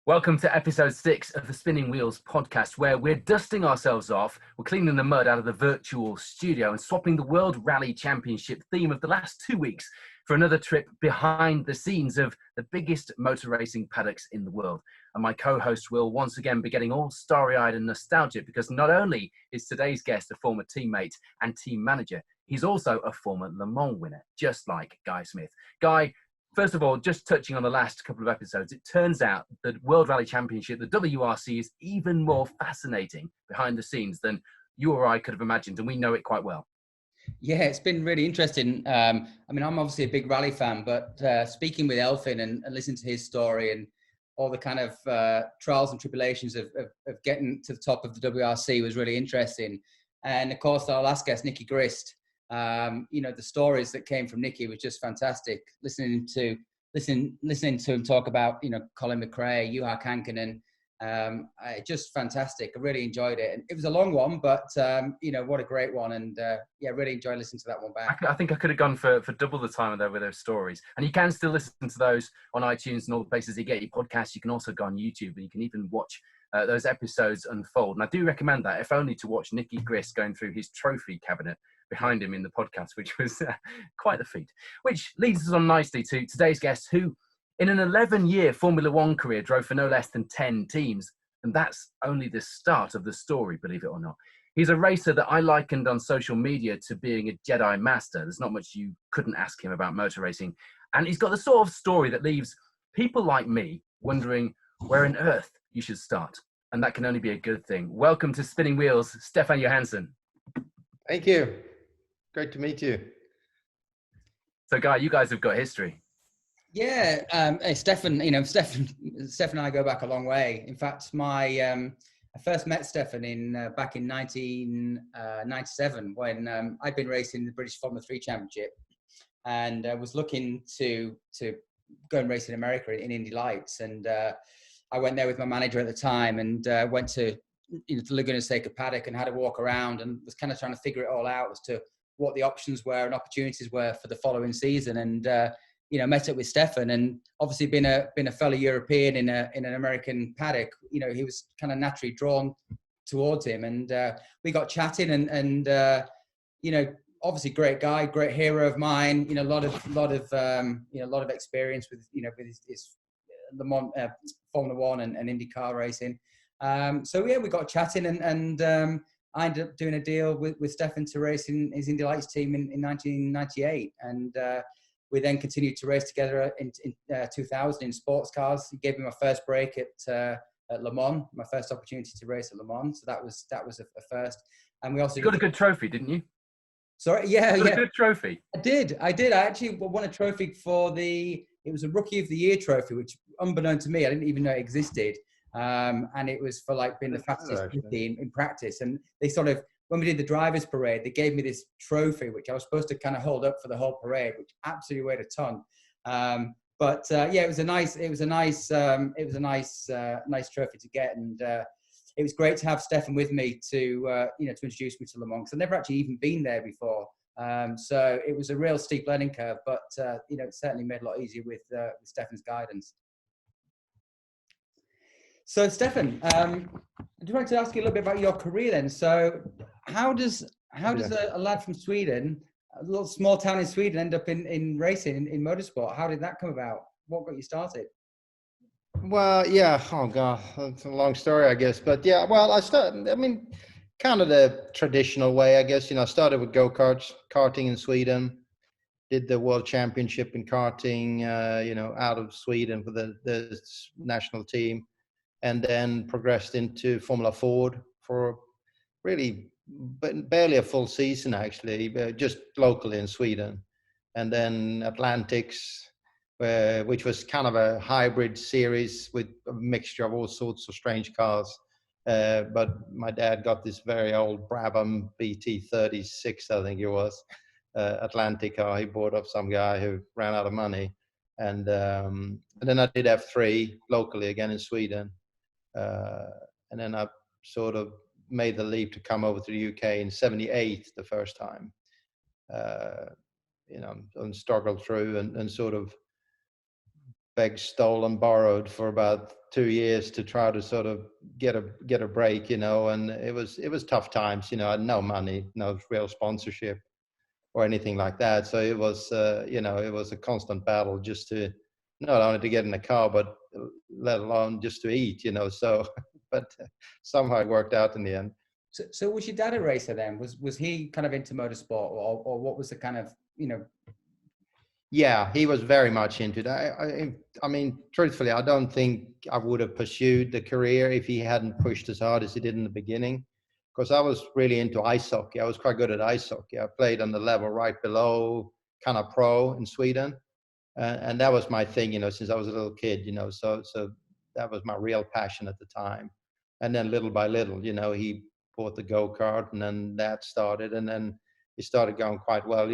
Welcome to episode 6 of the Spinning Wheels podcast, where we're dusting ourselves off, we're cleaning the mud out of the virtual studio and swapping the World Rally Championship theme of the last 2 weeks for another trip behind the scenes of the biggest motor racing paddocks in the world. And my co-host will once again be getting all starry-eyed and nostalgic because not only is today's guest a former teammate and team manager, he's also a former Le Mans winner, just like Guy Smith. Guy, first of all, just touching on the last couple of episodes, it turns out that World Rally Championship, the WRC, is even more fascinating behind the scenes than you or I could have imagined, and we know it quite well. Yeah, it's been really interesting. I'm obviously a big rally fan, but speaking with Elfyn and listening to his story and all the kind of trials and tribulations of getting to the top of the WRC was really interesting. And of course, our last guest, Nicky Grist, the stories that came from Nicky was just fantastic. Listening to him talk about, Colin McRae, Juha Kankkunen, just fantastic. I really enjoyed it. And it was a long one, but what a great one. And really enjoyed listening to that one back. I think I could have gone for double the time with those stories. And you can still listen to those on iTunes and all the places you get your podcasts. You can also go on YouTube and you can even watch those episodes unfold. And I do recommend that, if only to watch Nicky Grist going through his trophy cabinet behind him in the podcast, which was quite the feat. Which leads us on nicely to today's guest, who in an 11-year Formula One career drove for no less than 10 teams. And that's only the start of the story, believe it or not. He's a racer that I likened on social media to being a Jedi Master. There's not much you couldn't ask him about motor racing. And he's got the sort of story that leaves people like me wondering where on earth you should start. And that can only be a good thing. Welcome to Spinning Wheels, Stefan Johansson. Thank you. Great to meet you. So, Guy, you guys have got history. Yeah, Stefan, Stefan and I go back a long way. In fact, I first met Stefan back in 1997 when I'd been racing the British Formula 3 Championship, and I was looking to go and race in America in Indy Lights, and I went there with my manager at the time, and went to Laguna Seca paddock and had a walk around, and was kind of trying to figure it all out as to what the options were and opportunities were for the following season, and met up with Stefan, and obviously being a fellow European in an American paddock, he was kind of naturally drawn towards him, and we got chatting, and obviously great guy, great hero of mine, a lot of experience with his Le Mans, Formula One and IndyCar racing. We got chatting, and I ended up doing a deal with Stefan to race in his Indy Lights team in 1998, and we then continued to race together in 2000 in sports cars. He gave me my first break at Le Mans, my first opportunity to race at Le Mans. So that was a first. And we also you got a good trophy, didn't you? Sorry, yeah, you got a good trophy. I did. I actually won a trophy it was a Rookie of the Year trophy, which unbeknown to me, I didn't even know it existed. And it was for being the fastest in practice. And they sort of, when we did the drivers parade, they gave me this trophy, which I was supposed to kind of hold up for the whole parade, which absolutely weighed a ton. It was a nice trophy to get. And it was great to have Stefan with me to introduce me to Le Mans. I've never actually even been there before. So it was a real steep learning curve, but it certainly made it a lot easier with Stefan's guidance. So, Stefan, I just wanted to ask you a little bit about your career then. So, how does a lad from Sweden, a little small town in Sweden, end up in racing, in motorsport? How did that come about? What got you started? Well, yeah. Oh, God. It's a long story, I guess. But, yeah, well, kind of the traditional way, I guess. I started with go-karts, karting in Sweden, did the World Championship in karting, out of Sweden for the national team. And then progressed into Formula Ford for really barely a full season, actually, just locally in Sweden. And then Atlantics, which was kind of a hybrid series with a mixture of all sorts of strange cars. But my dad got this very old Brabham BT36, I think it was, Atlantic car. He bought off some guy who ran out of money. And then I did F3 locally again in Sweden. And then I sort of made the leap to come over to the UK in '78 the first time, and struggled through and sort of begged, stole and borrowed for about 2 years to try to sort of get a break, and it was tough times. I had no money, no real sponsorship or anything like that. So it was, it was a constant battle just to not only to get in the car, but let alone just to eat, So, but somehow it worked out in the end. So was your dad a racer then? Was he kind of into motorsport, or what was the kind of, Yeah, he was very much into that. I mean, truthfully, I don't think I would have pursued the career if he hadn't pushed as hard as he did in the beginning. Because I was really into ice hockey. I was quite good at ice hockey. I played on the level right below kind of pro in Sweden. And that was my thing, since I was a little kid, so that was my real passion at the time. And then little by little, he bought the go-kart, and then that started. And then he started going quite well,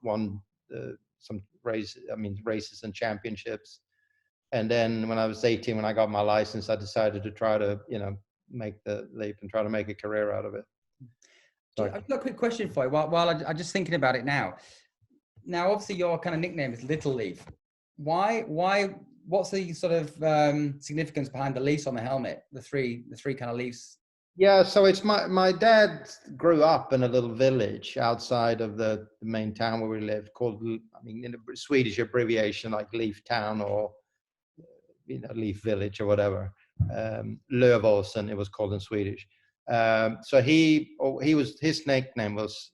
won some races and championships. And then when I was 18, when I got my license, I decided to try to, make the leap and try to make a career out of it. So I've got a quick question for you. While I'm just thinking about it now. Now, obviously, your kind of nickname is Little Leaf. Why? What's the sort of significance behind the leaves on the helmet? The three kind of leaves. Yeah, so it's my dad grew up in a little village outside of the main town where we lived, called, in the Swedish abbreviation, like Leaf Town, or Leaf Village, or whatever. Lövåsen, it was called in Swedish. So his nickname was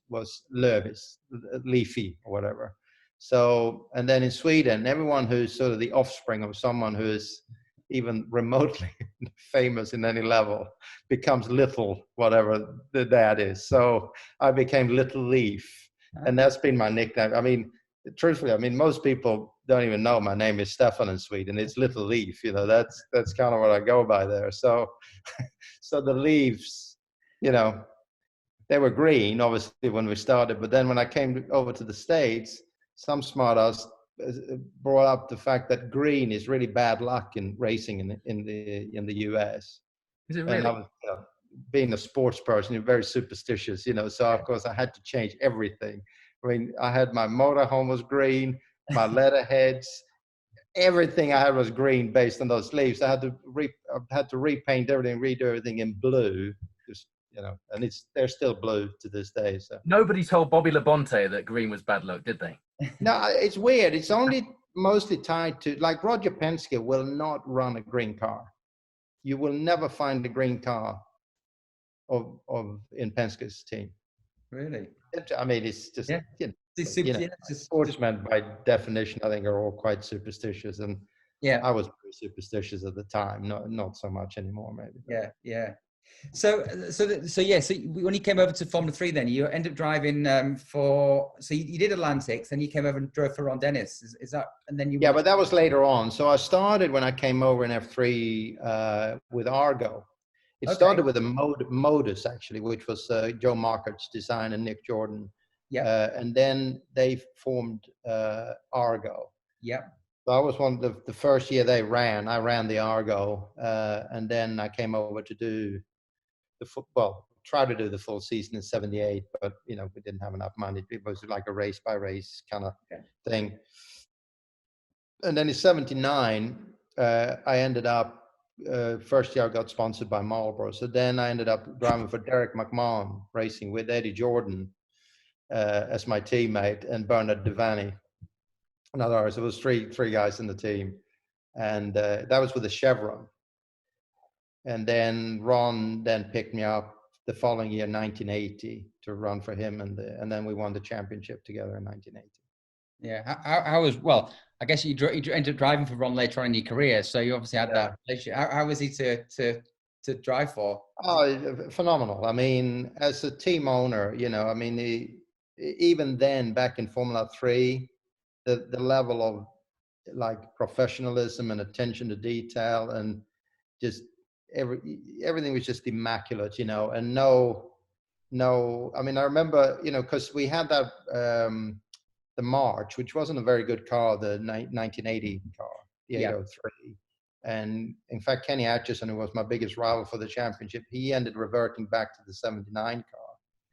Lövis, Leafy, or whatever. So, and then in Sweden, everyone who's sort of the offspring of someone who is even remotely famous in any level becomes Little, whatever the dad is. So I became Little Leaf, and that's been my nickname. I mean, truthfully, most people don't even know my name is Stefan in Sweden. It's Little Leaf, that's kind of what I go by there. So, so the leaves, they were green, obviously, when we started, but then when I came over to the States, some smart ass brought up the fact that green is really bad luck in racing in the US. Is it really? And I was, being a sports person, you're very superstitious, so of course I had to change everything. I mean, I had my motorhome was green, my letterheads, everything I had was green based on those leaves. I had to repaint everything, redo everything in blue, just, and they're still blue to this day. So nobody told Bobby Labonte that green was bad luck, did they? No, it's weird. It's only mostly tied to, like, Roger Penske will not run a green car. You will never find a green car of in Penske's team. Really? It's just, sportsmen by definition, I think, are all quite superstitious. And I was very superstitious at the time, not so much anymore, maybe. Yeah. So when you came over to Formula 3, then you ended up driving you did Atlantics, then you came over and drove for Ron Dennis. Is that, and then you? Yeah, but that was later on. So I started when I came over in F3 with Argo. It started with a Modus, actually, which was Joe Markert's design and Nick Jordan. Yeah. And then they formed Argo. Yeah. So I was one of the first year they ran. I ran the Argo, and then I came over to do try to do the full season in '78, but we didn't have enough money. It was like a race by race kind of thing. And then in '79, I ended up first year I got sponsored by Marlboro. So then I ended up driving for Derek McMahon, racing with Eddie Jordan as my teammate, and Bernard Devaney. In other words, it was three guys in the team, and that was with a Chevron. And then Ron then picked me up the following year, 1980, to run for him, and then we won the championship together in 1980. Yeah, how was, I guess you ended up driving for Ron later on in your career, so you obviously had that relationship. How was he to drive for? Oh, phenomenal. I mean, as a team owner, even then back in Formula 3, the level of like professionalism and attention to detail and just everything was just immaculate, and no, I mean, I remember, because we had that, the March, which wasn't a very good car, the 1980 car, the 803. And in fact, Kenny Atchison, who was my biggest rival for the championship, he ended reverting back to the 79 car.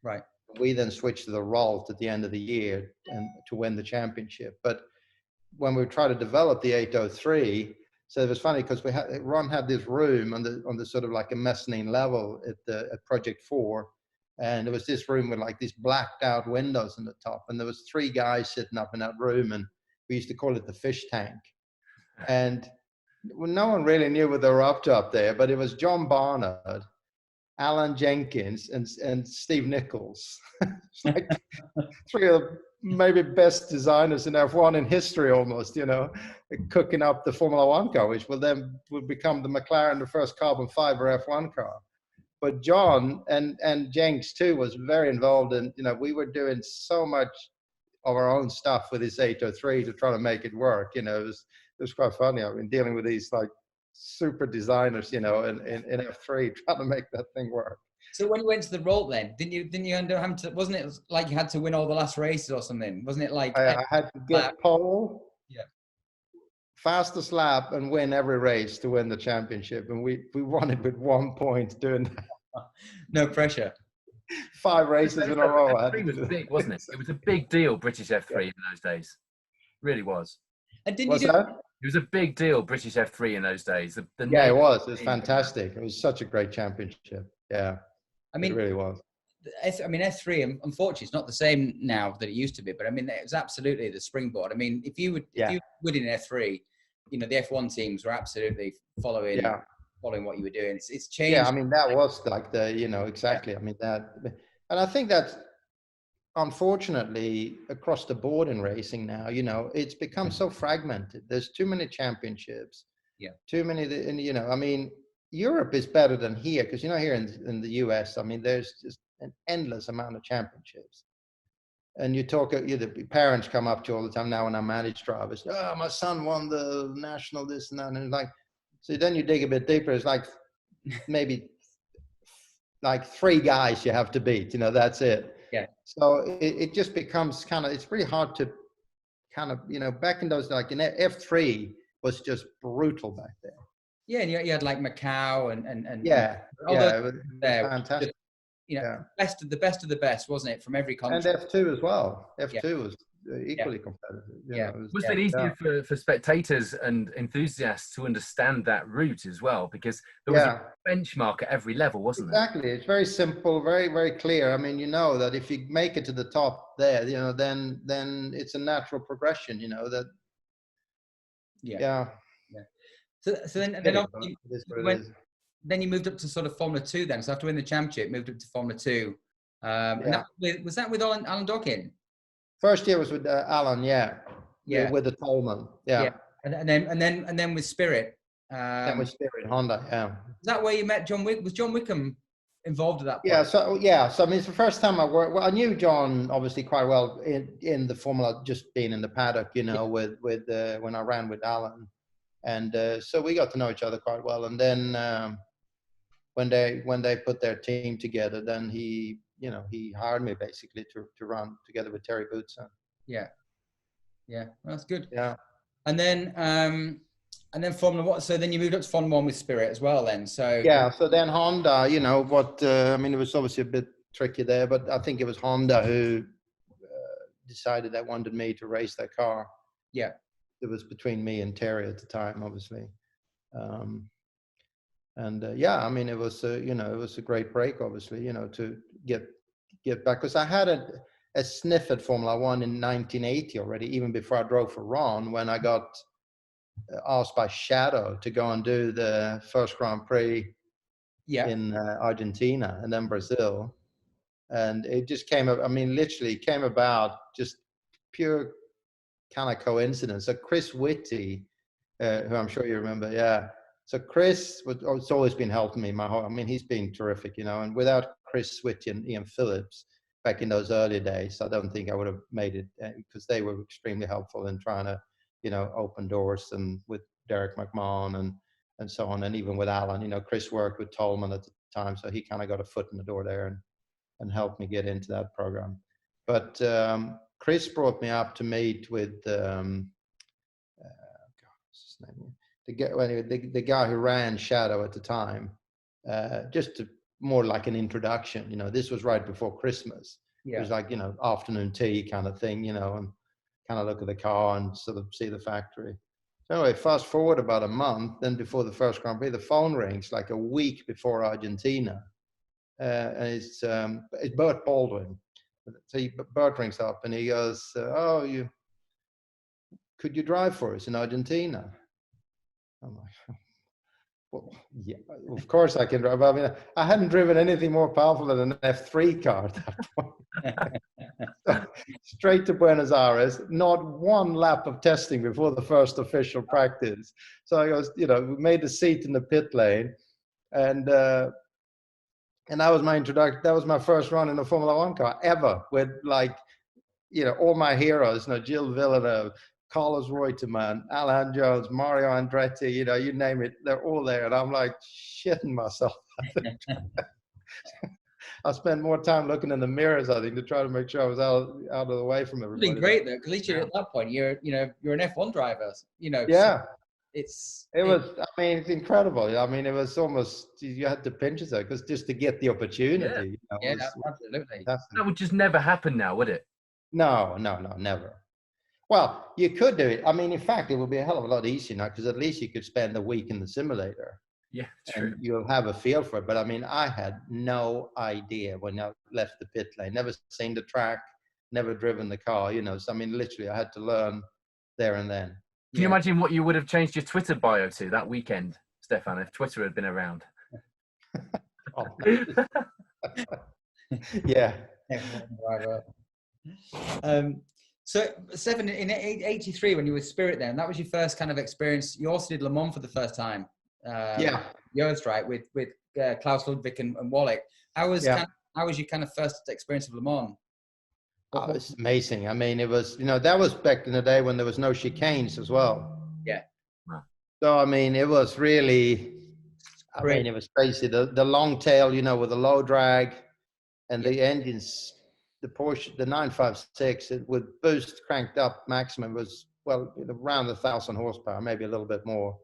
Right. We then switched to the Rolt at the end of the year and to win the championship. But when we tried to develop the 803, So it was funny because Ron had this room on the sort of like a mezzanine level at Project 4. And there was this room with like these blacked out windows on the top. And there was 3 guys sitting up in that room, and we used to call it the fish tank. And no one really knew what they were up to up there, but it was John Barnard, Alan Jenkins, and Steve Nichols. It's like 3 of the maybe best designers in F1 in history almost, cooking up the Formula One car, which will become the McLaren, the first carbon fiber F1 car. But John and Jenks too was very involved in, we were doing so much of our own stuff with this 803 to try to make it work. It was quite funny. I mean, dealing with these like super designers, in F3, trying to make that thing work. So when you went to the Rolt then, didn't you end up having to, wasn't it like you had to win all the last races or something? Wasn't it like I had to get pole, fastest lap, and win every race to win the championship, and we won it with 1 point doing that. No pressure. 5 races in a row. F3 was big, wasn't it? It was a big deal, British F3 in those days. Really was. And didn't What's you do that? It was a big deal, British F3 in those days. Yeah, it was. It was fantastic. It was such a great championship. Yeah, I mean, it really was. F3, unfortunately, it's not the same now that it used to be. But I mean, it was absolutely the springboard. I mean, if you would in F3, the F1 teams were absolutely following what you were doing. It's changed. Yeah, I mean, that was like exactly. I mean, that, and I think that unfortunately across the board in racing now, it's become so fragmented. There's too many championships. Yeah. Too many, and I mean, Europe is better than here because here in the US, I mean, there's just an endless amount of championships. And you talk, the parents come up to you all the time now when I manage drivers. Oh, my son won the national this and that, and it's like, so then you dig a bit deeper. It's like maybe like 3 guys you have to beat. That's it. Yeah. So it just becomes it's really hard to back in those, like in F3 was just brutal back there. Yeah, and you had like Macau and it was there, fantastic. Just, the best of the best, wasn't it, from every country? And F2 as well. F2 was equally competitive. Was it easier for spectators and enthusiasts to understand that route as well? Because there was a benchmark at every level, wasn't there? Exactly. It's very simple, very, very clear. I mean, that if you make it to the top there, then it's a natural progression, that. Yeah. So then then you moved up to sort of Formula 2 then. So after winning the championship, moved up to Formula 2. And was that with Alan Dockin? First year was with Alan, with the Tolman, and then with Spirit. And with Spirit Honda, Is that where you met John Wickham? Was John Wickham involved at that point? So I mean, it's the first time I worked. Well, I knew John obviously quite well in the Formula, just being in the paddock, with when I ran with Alan, and so we got to know each other quite well. And then when they put their team together, then he hired me basically to run together with Terry Bootson. Yeah, well, that's good. Yeah, and then Formula One. So then you moved up to Formula One with Spirit as well. Then so So then Honda, I mean, it was obviously a bit tricky there, but I think it was Honda who decided they wanted me to race their car. Yeah, it was between me and Terry at the time, obviously. I mean, it was it was a great break, obviously, to get back, because I had a sniff at Formula One in 1980 already, even before I drove for Ron, when I got asked by Shadow to go and do the first Grand Prix in Argentina and then Brazil. And it just came up, I mean, literally came about just pure kind of coincidence. So Chris Whitty, who I'm sure you remember, so Chris has always been helping me he's been terrific, and without Chris Whitty and Ian Phillips back in those early days, I don't think I would have made it, because they were extremely helpful in trying to, open doors, and with Derek McMahon and so on. And even with Alan, Chris worked with Tolman at the time, so he kind of got a foot in the door there and helped me get into that program. But Chris brought me up to meet with what's his name? The guy who ran Shadow at the time, just more like an introduction. This was right before Christmas. It was like, afternoon tea kind of thing, and kind of look at the car and sort of see the factory. Anyway, fast forward about a month, then before the first Grand Prix, the phone rings like a week before Argentina. And it's Bert Baldwin. So Bert rings up and he goes, could you drive for us in Argentina? I'm like, well, yeah, of course I can drive. I mean, I hadn't driven anything more powerful than an F3 car at that point. So, straight to Buenos Aires, not one lap of testing before the first official practice. So I was, we made a seat in the pit lane, and that was my introduction. That was my first run in a Formula One car ever, with all my heroes, Gilles Villeneuve, Carlos Reutemann, Alain Jones, Mario Andretti, you name it, they're all there. And I'm like shitting myself. I spent more time looking in the mirrors, I think, to try to make sure I was out of the way from everybody. It's been great though, because at least you're at that point, you're an F1 driver, Yeah. So it's incredible. I mean, it was almost, you had to pinch yourself because just to get the opportunity. Yeah, absolutely. That would just never happen now, would it? No, never. Well, you could do it. I mean, in fact, it would be a hell of a lot easier now because at least you could spend a week in the simulator. Yeah, true. And you'll have a feel for it. But I mean, I had no idea when I left the pit lane. Never seen the track, never driven the car. So I mean, literally, I had to learn there and then. Can you imagine what you would have changed your Twitter bio to that weekend, Stefan, if Twitter had been around? Yeah. So, Stefan, in '83, when you were with Spirit, then that was your first kind of experience. You also did Le Mans for the first time. Yours, right, with Klaus Ludwig and Wallach. How was your kind of first experience of Le Mans? Oh, it's amazing. I mean, it was, that was back in the day when there was no chicanes as well. Yeah. So, I mean, it was really, it was crazy. The long tail, with the low drag and the engines, the Porsche, the 956, it would boost cranked up maximum was, around 1,000 horsepower, maybe a little bit more.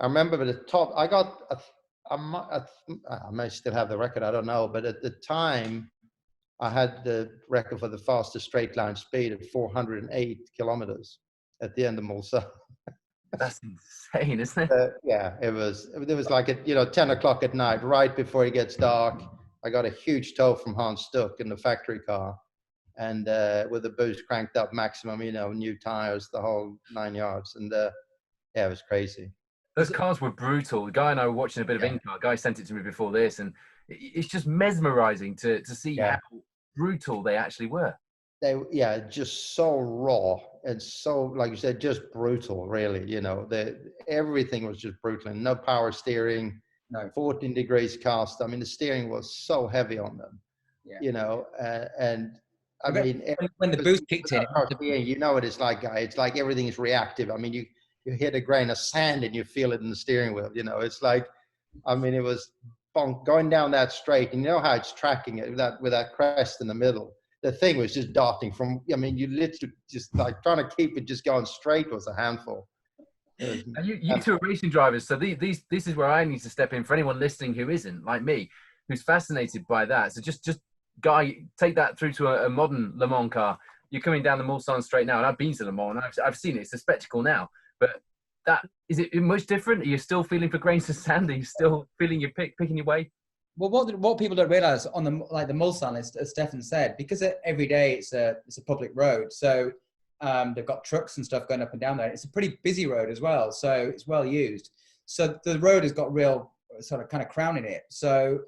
I remember at the top, I may still have the record, I don't know, but at the time, I had the record for the fastest straight line speed at 408 kilometers at the end of Mulsanne. That's insane, isn't it? Yeah, it was like at 10 o'clock at night, right before it gets dark. I got a huge tow from Hans Stuck in the factory car, and with the boost cranked up maximum, new tires, the whole 9 yards, and it was crazy. Those cars were brutal. The guy and I were watching a bit of InCar. Guy sent it to me before this, and it's just mesmerizing to see how brutal they actually were. Just so raw and so, like you said, just brutal, really. Everything was just brutal, and no power steering, 14 degrees cast. I mean, the steering was so heavy on them, and I mean, when the boost kicked in, it's like, guy, it's like everything is reactive. I mean, you hit a grain of sand and you feel it in the steering wheel. It's like, I mean, it was going down that straight, and how it's tracking it with that crest in the middle. The thing was just darting from. I mean, you literally just like trying to keep it just going straight was a handful. And you two are racing drivers, so this is where I need to step in for anyone listening who isn't like me, who's fascinated by that. So just Guy, take that through to a modern Le Mans car. You're coming down the Mulsanne straight now, and I've been to Le Mans, and I've seen it. It's a spectacle now, but is it much different? Are you still feeling for grains of sand? Are you still feeling your picking your way? Well, what people don't realize on the Mulsanne, as Stefan said, because every day it's a public road, so they've got trucks and stuff going up and down there. It's a pretty busy road as well, so it's well used. So the road has got real sort of kind of crown in it. So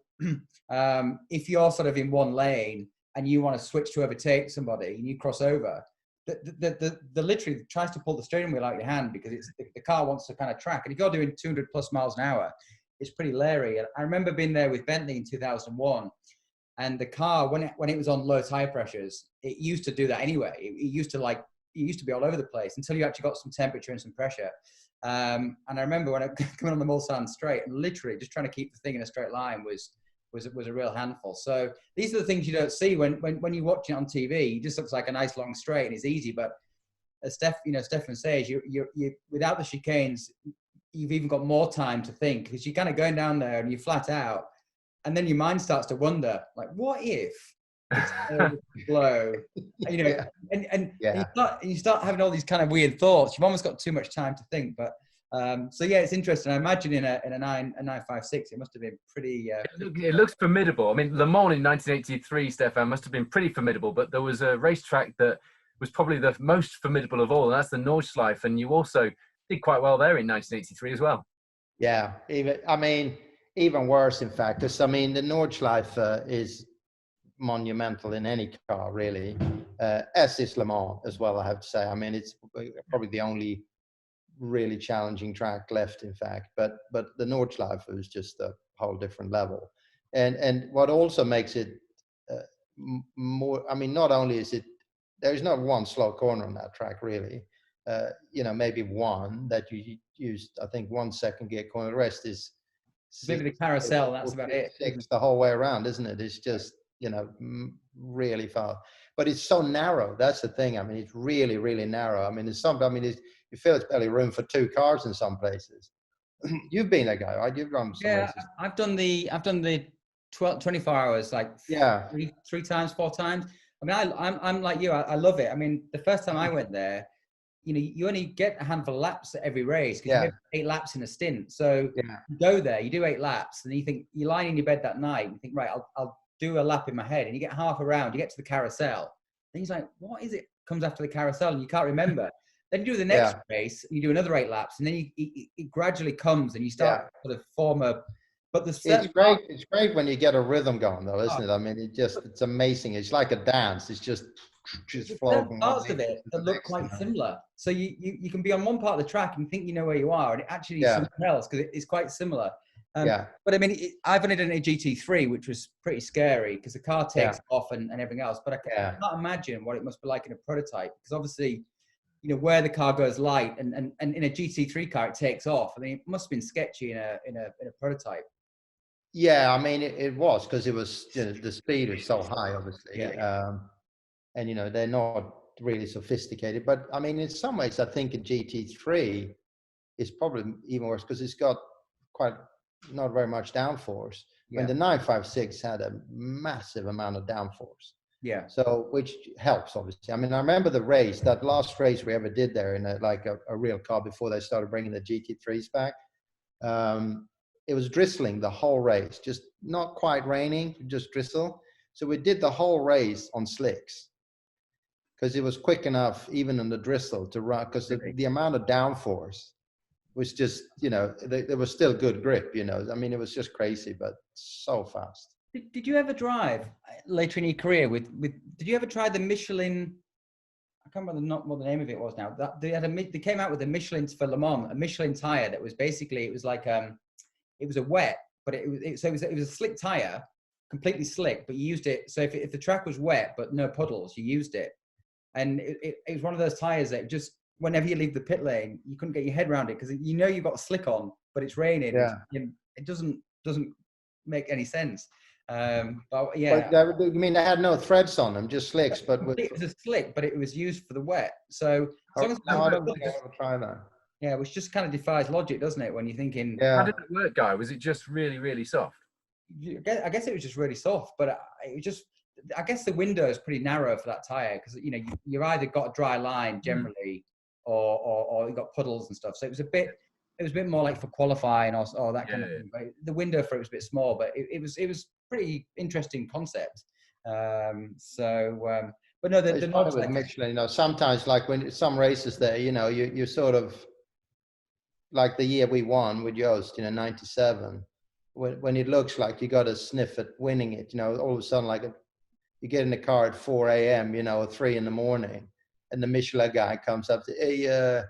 if you're sort of in one lane and you want to switch to overtake somebody and you cross over, the literally tries to pull the steering wheel out of your hand because the car wants to kind of track. And if you're doing 200 plus miles an hour, it's pretty leery. And I remember being there with Bentley in 2001, and the car, when it was on low tire pressures, it used to do that anyway. It used to be all over the place until you actually got some temperature and some pressure. And I remember when I coming on the Mulsanne straight and literally just trying to keep the thing in a straight line was a real handful. So these are the things you don't see when you watch it on TV. It just looks like a nice long straight and it's easy. But as Stefan says, you without the chicanes, you've even got more time to think because you're kind of going down there and you're flat out, and then your mind starts to wonder, like, what if it's so slow. You know, Yeah. and Yeah. you start having all these kind of weird thoughts. You've almost got too much time to think. But so yeah, it's interesting. I imagine in a 956, it must have been pretty. It looks formidable. I mean, Le Mans in 1983, Stefan, must have been pretty formidable. But there was a racetrack that was probably the most formidable of all, and that's the Nordschleife. And you also did quite well there in 1983 as well. Yeah, even worse, in fact, because the Nordschleife is monumental in any car, really, as is Le Mans as well, I have to say. I mean, it's probably the only really challenging track left, in fact. But the Nordschleife is just a whole different level. And what also makes it more, I mean, not only is it, there's not one slow corner on that track, really. Maybe one that you used, I think, 1 second gear corner. The rest is maybe the carousel. That's about it. Six the whole way around, isn't it? It's just really fast, but it's so narrow. That's the thing. I mean, it's really, really narrow. I mean, you feel it's barely room for 2 cars in some places. You've been a guy, right? You've run some races. I've done the 24 hours like three times, 4 times. I mean, I'm like you. I love it. I mean, the first time I went there, you only get a handful of laps at every race because you get 8 laps in a stint. So you go there, you do 8 laps, and you think you're lying in your bed that night and you think, right, I'll do a lap in my head, and you get half around, you get to the carousel, and he's like, what is it comes after the carousel, and you can't remember. Then you do the next race, and you do another 8 laps, and then it gradually comes, and you start sort of form a. But it's great when you get a rhythm going, though, isn't it? I mean, it's amazing. It's like a dance. It's just flowing. Parts of it that look quite similar. So you can be on one part of the track and think you know where you are, and it actually is something else because it's quite similar. But I mean, I've only done a GT3, which was pretty scary because the car takes off and everything else. But I can't imagine what it must be like in a prototype, because obviously, where the car goes light and in a GT3 car it takes off. I mean, it must have been sketchy in a prototype. Yeah, I mean, it was, because it was the speed was so high, obviously, and they're not really sophisticated. But I mean, in some ways, I think a GT3 is probably even worse because it's got not very much downforce. When the 956 had a massive amount of downforce. Yeah. So which helps, obviously. I mean, I remember that last race we ever did there in a real car before they started bringing the GT3s back. It was drizzling the whole race, just not quite raining, just drizzle. So we did the whole race on slicks because it was quick enough, even in the drizzle, to run, because the amount of downforce was just, there was still good grip, I mean, it was just crazy, but so fast. Did you ever drive later in your career did you ever try the Michelin? I can't remember what the name of it was now. They came out with a Michelin for Le Mans, a Michelin tire that was basically, it was like, it was a wet, but it was a slick tire, completely slick, but you used it. So if the track was wet, but no puddles, you used it. And it was one of those tires that just, whenever you leave the pit lane, you couldn't get your head around it because you've got a slick on, but it's raining. And it doesn't make any sense. But you mean they had no threads on them, just slicks? But it was a slick, but it was used for the wet. So as long as I don't think I ever try that. Yeah, which just kind of defies logic, doesn't it? When you're thinking, how did it work, Guy? Was it just really, really soft? I guess it was just really soft, but I guess the window is pretty narrow for that tire because you either got a dry line generally, or you got puddles and stuff. So it was a bit more like for qualifying or that kind of thing. But the window for it was a bit small, but it was pretty interesting concept. But no, the not with Michelin. Sometimes like when some races there, you sort of. Like the year we won with Yost, 97, when it looks like you got a sniff at winning it, all of a sudden, like you get in the car at 4 a.m., or 3 in the morning, and the Michelin guy comes up to, hey,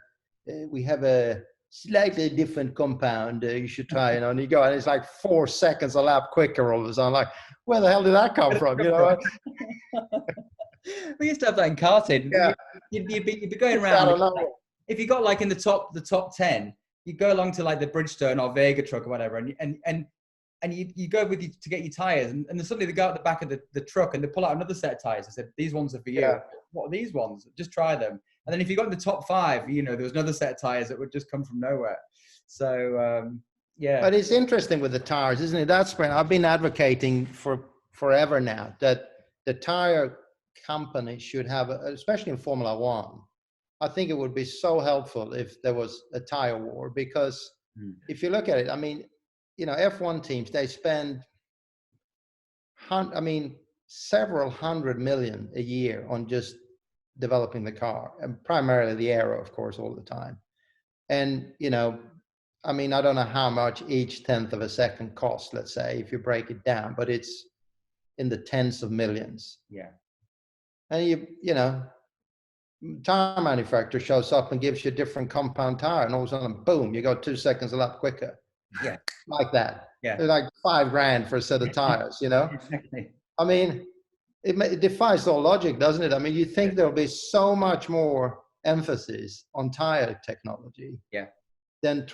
we have a slightly different compound, you should try, and you go, and it's like 4 seconds a lap quicker all of a sudden, like, where the hell did that come from, We used to have that in karting. Yeah. You'd be going around, if you got like in the top 10, you go along to like the Bridgestone or Vega truck or whatever, and you go with you to get your tires, and then suddenly they go out the back of the truck and they pull out another set of tires and said, these ones are for you. Yeah. What are these ones? Just try them. And then if you got in the top 5, there was another set of tires that would just come from nowhere. So But it's interesting with the tires, isn't it? That's when I've been advocating for forever now that the tire company should have, especially in Formula One, I think it would be so helpful if there was a tire war, because if you look at it, I mean, you know, F1 teams, they spend, several hundred million a year on just developing the car, and primarily the aero, of course, all the time. And, you know, I mean, I don't know how much each tenth of a second costs, let's say, if you break it down, but it's in the tens of millions. Yeah. And you know, tire manufacturer shows up and gives you a different compound tire, and all of a sudden, boom, you go 2 seconds a lap quicker. Yeah. Like that. Yeah. It's like $5,000 for a set of tires, you know? Exactly. I mean, it defies all logic, doesn't it? I mean, you think there'll be so much more emphasis on tire technology. Yeah. Than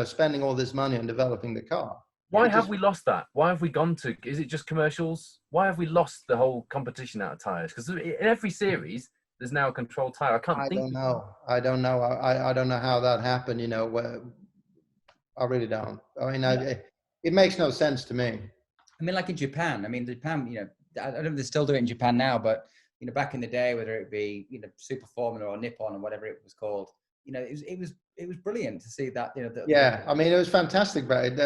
spending all this money on developing the car. Why have we lost that? Why have we gone to, is it just commercials? Why have we lost the whole competition out of tires? Because in every series, there's now a controlled tire. I don't know. I don't know how that happened, you know. I really don't. I mean, it makes no sense to me. I mean, like in Japan, Japan, you know, I don't know if they still do it in Japan now, but, you know, back in the day, whether it be, you know, Super Formula or Nippon or whatever it was called, you know, it was brilliant to see that, you know. I mean, it was fantastic. But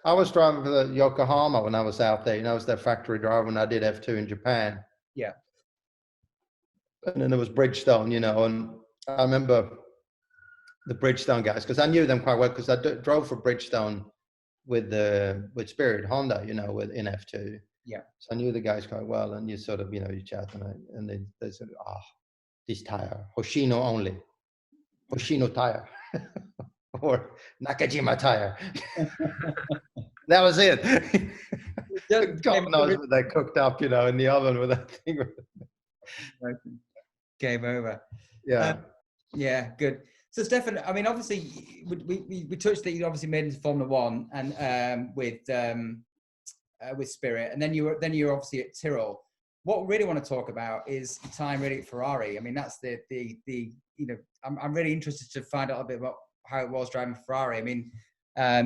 I was driving for the Yokohama when I was out there. You know, I was their factory driver when I did F2 in Japan. Yeah. And then there was Bridgestone, you know, and I remember the Bridgestone guys, because I knew them quite well, because I drove for Bridgestone with Spirit Honda, you know, in F2. Yeah. So I knew the guys quite well, and you sort of, you know, you chat, and they said, this tire, Hoshino only. Hoshino tire or Nakajima tire. That was it. God knows what they cooked up, you know, in the oven with that thing. Game over. Yeah. Yeah, good. So Stefan, I mean, obviously we touched that you obviously made it into Formula One and with Spirit, and then you were obviously at Tyrrell. What we really want to talk about is the time really at Ferrari. I mean, that's the you know, I'm really interested to find out a bit about how it was driving Ferrari. I mean,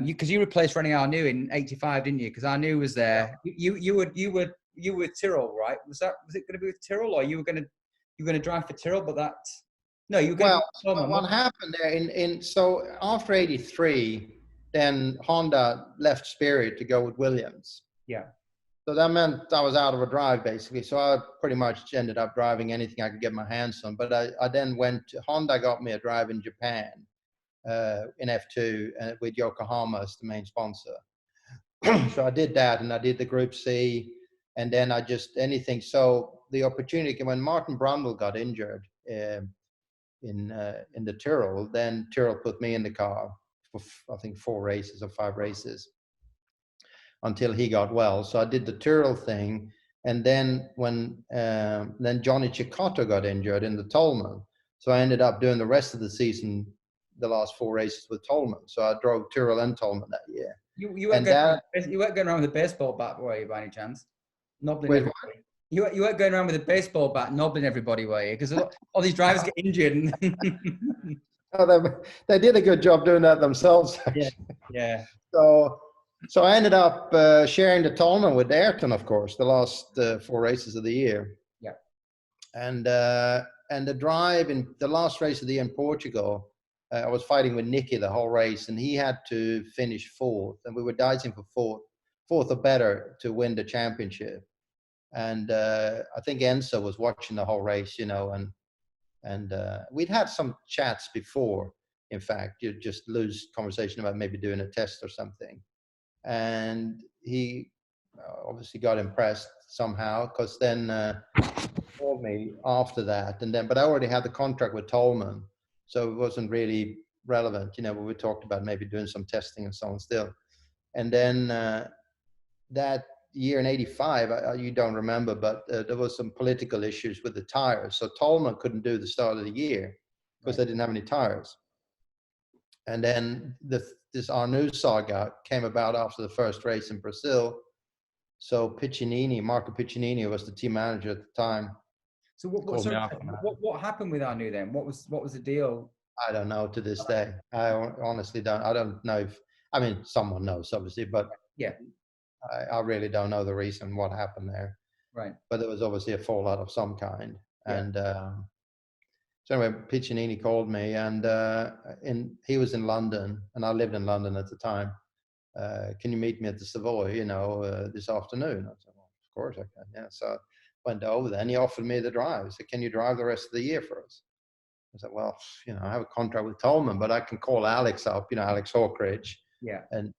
because you replaced René Arnoux in '85, didn't you? Because Arnoux was there. You were Tyrrell, right? Was it going to be with Tyrrell, or you were going to drive for Tyrrell? But that no, you were going. Well, what happened there so after '83, then Honda left Spirit to go with Williams. Yeah. So that meant I was out of a drive, basically. So I pretty much ended up driving anything I could get my hands on. But I then Honda got me a drive in Japan in F2 with Yokohama as the main sponsor. So I did that, and I did the Group C, and then So the opportunity, when Martin Brundle got injured in the Tyrrell, then Tyrrell put me in the car for, I think, 4 races or 5 races. Until he got well. So I did the Tyrrell thing. And then when then Johnny Cicotto got injured in the Tolman. So I ended up doing the rest of the season, the last 4 races with Tolman. So I drove Tyrrell and Tolman that year. You weren't going around with a baseball bat, were you, by any chance? Nobbling everybody. You weren't going around with a baseball bat nobbling everybody, were you? Because all these drivers get injured. They did a good job doing that themselves. Yeah. So I ended up sharing the Tolman with Ayrton, of course, the last 4 races of the year. Yeah. And the drive in the last race of the year in Portugal, I was fighting with Nicky the whole race, and he had to finish 4th, and we were dicing for 4th or better to win the championship. And I think Enzo was watching the whole race, you know, and we'd had some chats before. In fact, you just lose conversation about maybe doing a test or something. And he obviously got impressed somehow, because then called me after that. But I already had the contract with Tolman, so it wasn't really relevant, you know. But we talked about maybe doing some testing and so on still. And then that year in '85, you don't remember, but there was some political issues with the tires. So Tolman couldn't do the start of the year because they didn't have any tires. And then this Arnoux saga came about after the first race in Brazil. So Marco Piccinini was the team manager at the time. So what happened with Arnoux then? What was the deal? I don't know to this day. I honestly don't. I don't know someone knows obviously, but yeah, I really don't know the reason what happened there. Right. but there was obviously a fallout of some kind. Yeah. And so anyway, Piccinini called me, and he was in London, and I lived in London at the time. Can you meet me at the Savoy, this afternoon? I said, well, of course I can. Yeah. So I went over there, and he offered me the drive. He said, can you drive the rest of the year for us? I said, well, I have a contract with Tolman, but I can call Alex up, Alex Hawkridge. Yeah. And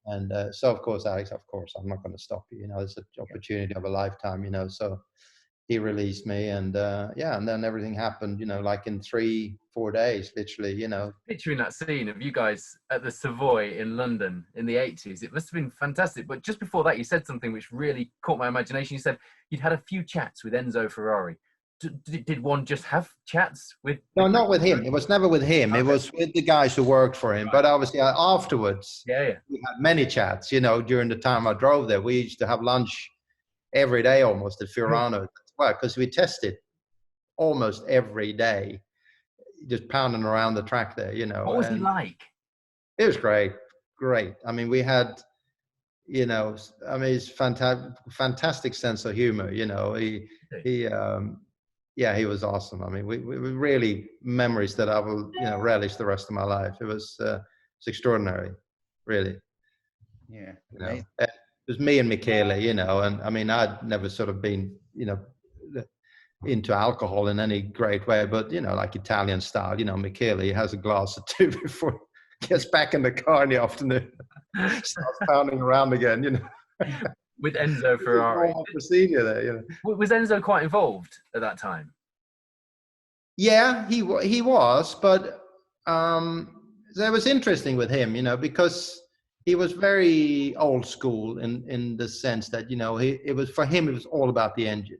so, of course, Alex, I'm not going to stop you. It's an opportunity of a lifetime, so he released me, and and then everything happened, like in 3-4 days, literally, Picturing that scene of you guys at the Savoy in London in the 80s, it must have been fantastic. But just before that, you said something which really caught my imagination. You said you'd had a few chats with Enzo Ferrari. Did one just have chats with? No, not with him. It was never with him. Okay. It was with the guys who worked for him. Right. But obviously afterwards, we had many chats, during the time I drove there. We used to have lunch every day almost at Fiorano. Well, because we tested almost every day, just pounding around the track there, What was he like? It was great. I mean, we had, his fantastic sense of humor, he was awesome. I mean, we really memories that I will, relish the rest of my life. It was extraordinary, really. Yeah. It was me and Michele, and I mean, I'd never sort of been, into alcohol in any great way, but like Italian style, Michele, he has a glass or two before he gets back in the car in the afternoon, starts pounding around again, With Enzo Ferrari. Procedure there, Was Enzo quite involved at that time? Yeah, he was, but that was interesting with him, because he was very old school in the sense that, it was for him, it was all about the engine.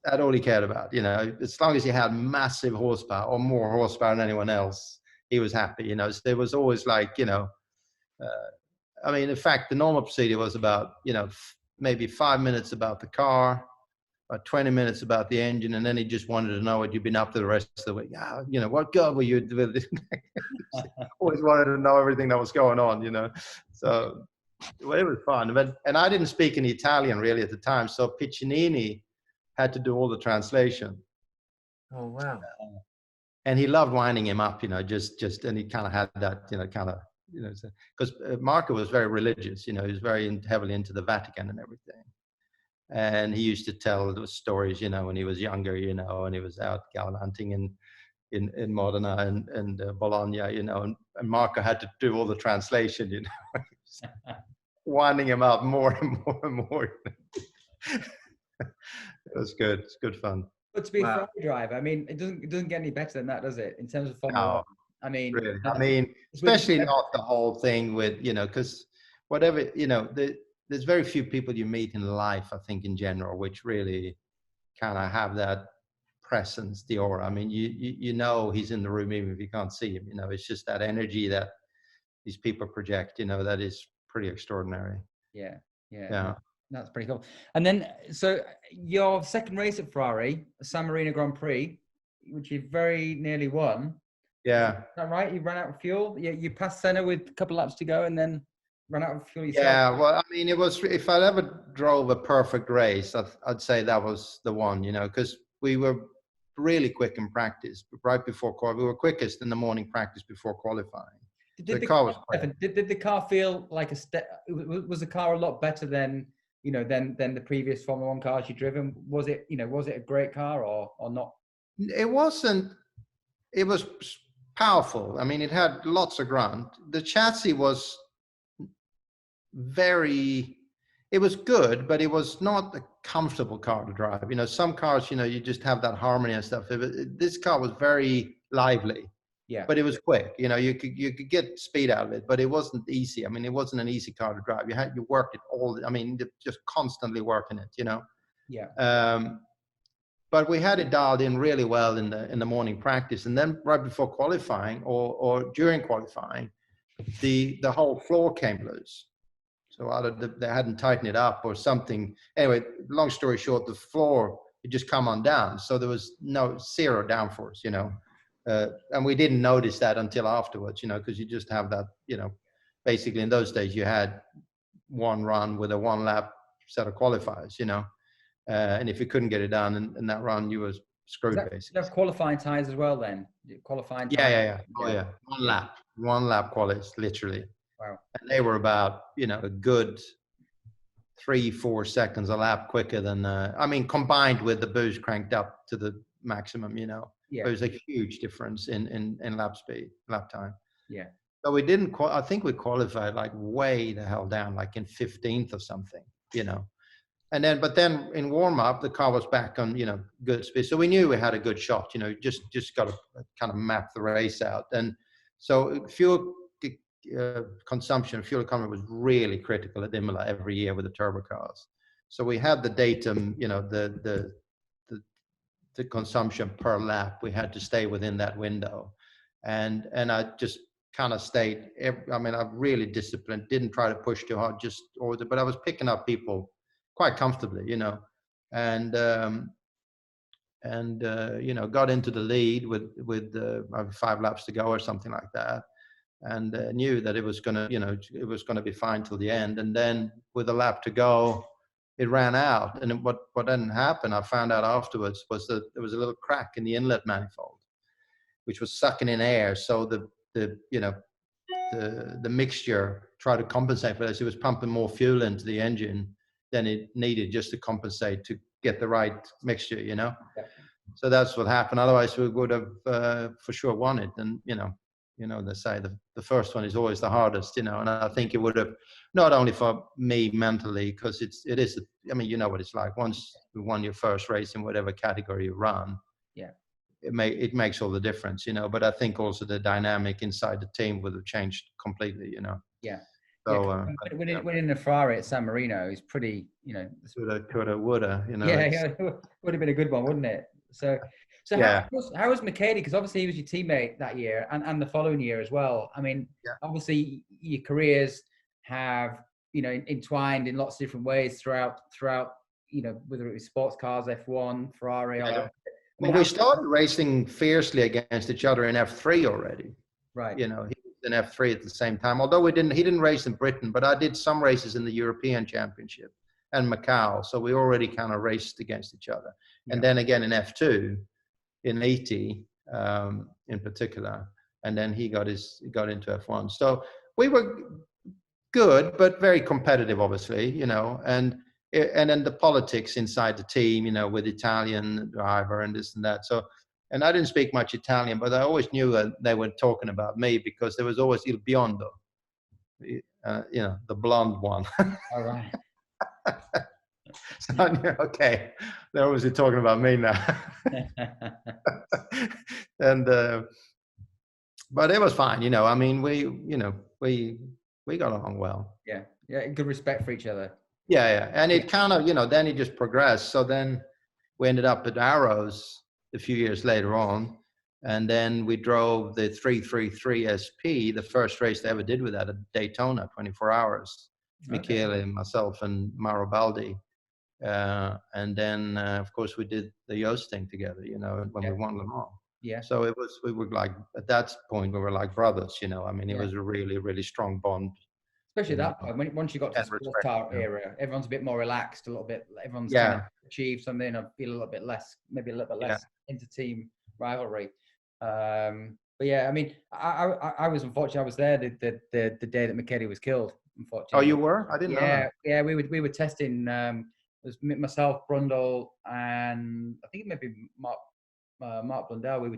That's all he cared about, as long as he had massive horsepower or more horsepower than anyone else, he was happy, So there was always like, I mean, in fact, the normal procedure was about, maybe 5 minutes about the car, about 20 minutes about the engine, and then he just wanted to know what you'd been up to the rest of the week. What girl were you with? Always wanted to know everything that was going on, So well, it was fun. And I didn't speak any Italian really at the time, so Piccinini had to do all the translation. Oh, wow. And he loved winding him up, just, and he kind of had that, because Marco was very religious, he was very heavily into the Vatican and everything. And he used to tell those stories, when he was younger, and he was out gallivanting in Modena and Bologna, and Marco had to do all the translation, winding him up more and more and more. It was good. It's good fun. But to be a Ferrari driver, I mean, it doesn't get any better than that, does it? In terms of Formula One. I mean, really. I mean, especially not the whole thing with, because whatever, there's very few people you meet in life, I think, in general, which really kind of have that presence, the aura. I mean, he's in the room even if you can't see him. It's just that energy that these people project. That is pretty extraordinary. Yeah. That's pretty cool. And then, so your second race at Ferrari, San Marino Grand Prix, which you very nearly won. Yeah. Is that right? You ran out of fuel. You passed Senna with a couple of laps to go, and then ran out of fuel yourself. Yeah, well, I mean, it was, if I ever drove a perfect race, I'd say that was the one, because we were really quick in practice right before qualifying. We were quickest in the morning practice before qualifying. Did the car was quick. Did the car feel like was the car a lot better than the previous Formula One cars you'd driven? Was it a great car or not? It wasn't. It was powerful. I mean, it had lots of grunt. The chassis was it was good, but it was not a comfortable car to drive. Some cars, you just have that harmony and stuff. This car was very lively. Yeah. But it was quick. You could get speed out of it, but it wasn't easy. I mean, it wasn't an easy car to drive. You worked it just constantly working it, Yeah. But we had it dialed in really well in the morning practice, and then right before qualifying or during qualifying, the whole floor came loose. So they hadn't tightened it up or something. Anyway, long story short, the floor had just come undone, so there was zero downforce, and we didn't notice that until afterwards, because you just have that, basically in those days you had one run with a 1 lap set of qualifiers, And if you couldn't get it done in that run, you were screwed, basically. You have qualifying times as well then? Qualifying time? Yeah. Oh, yeah. One lap qualies, literally. Wow. And they were about, a good 3-4 seconds a lap quicker than, combined with the boost cranked up to the maximum, Yeah. There was a huge difference in lap time. Yeah. So we didn't, I think we qualified like way the hell down, like in 15th or something, but then in warm up, the car was back on, good speed. So we knew we had a good shot, just got to kind of map the race out. And so fuel consumption, fuel economy was really critical at Imola every year with the turbo cars. So we had the datum, the consumption per lap. We had to stay within that window. And I just kind of stayed, I really disciplined, didn't try to push too hard, but I was picking up people quite comfortably, and got into the lead with 5 laps to go or something like that, and knew that it was gonna be fine till the end. And then with a lap to go, it ran out. And what didn't happen, I found out afterwards, was that there was a little crack in the inlet manifold, which was sucking in air. So the mixture tried to compensate for this. It was pumping more fuel into the engine than it needed just to compensate to get the right mixture, Yeah. So that's what happened. Otherwise, we would have for sure won it. And they say the first one is always the hardest, And I think it would have, not only for me mentally, because it is. What it's like. Once you won your first race in whatever category you run, yeah, it makes all the difference, But I think also the dynamic inside the team would have changed completely, Yeah. So winning the Ferrari at San Marino is pretty, coulda, woulda, Yeah, would have been a good one, wouldn't it? So yeah. how was McKady? Because obviously he was your teammate that year and the following year as well. Obviously your careers have, entwined in lots of different ways throughout, whether it was sports cars, F1, Ferrari. Yeah. We started racing fiercely against each other in F3 already. Right. He was in F3 at the same time. Although he didn't race in Britain, but I did some races in the European Championship and Macau. So we already kind of raced against each other. Yeah. And then again in F2, in 80 in particular. And then he got into F1. So we were good, but very competitive, obviously, and then the politics inside the team, with Italian driver and this and that. So, and I didn't speak much Italian, but I always knew that they were talking about me because there was always Il Biondo, the blonde one. All right. So I knew, okay, they're obviously talking about me now. And, but it was fine, we got along well. Yeah. Good respect for each other. Yeah. And it kind of, then it just progressed. So then we ended up at Arrows a few years later on. And then we drove the 333 SP, the first race they ever did with that at Daytona, 24 hours. Okay. Michele, myself, and Mauro Baldi. And then, of course, we did the Yost thing together, when we won Le Mans. Yeah. So we were like, at that point, we were like brothers, it was a really, really strong bond. Especially that point, once you got to the sports car era, everyone's a bit more relaxed, a little bit, everyone's kind of achieved something or feel a little bit less, maybe a little bit less into team rivalry. But yeah, I was unfortunate. I was there the day that McKady was killed, unfortunately. Oh, you were? I didn't know that. Yeah, we were testing, it was myself, Brundle, and I think maybe Mark Blundell. We were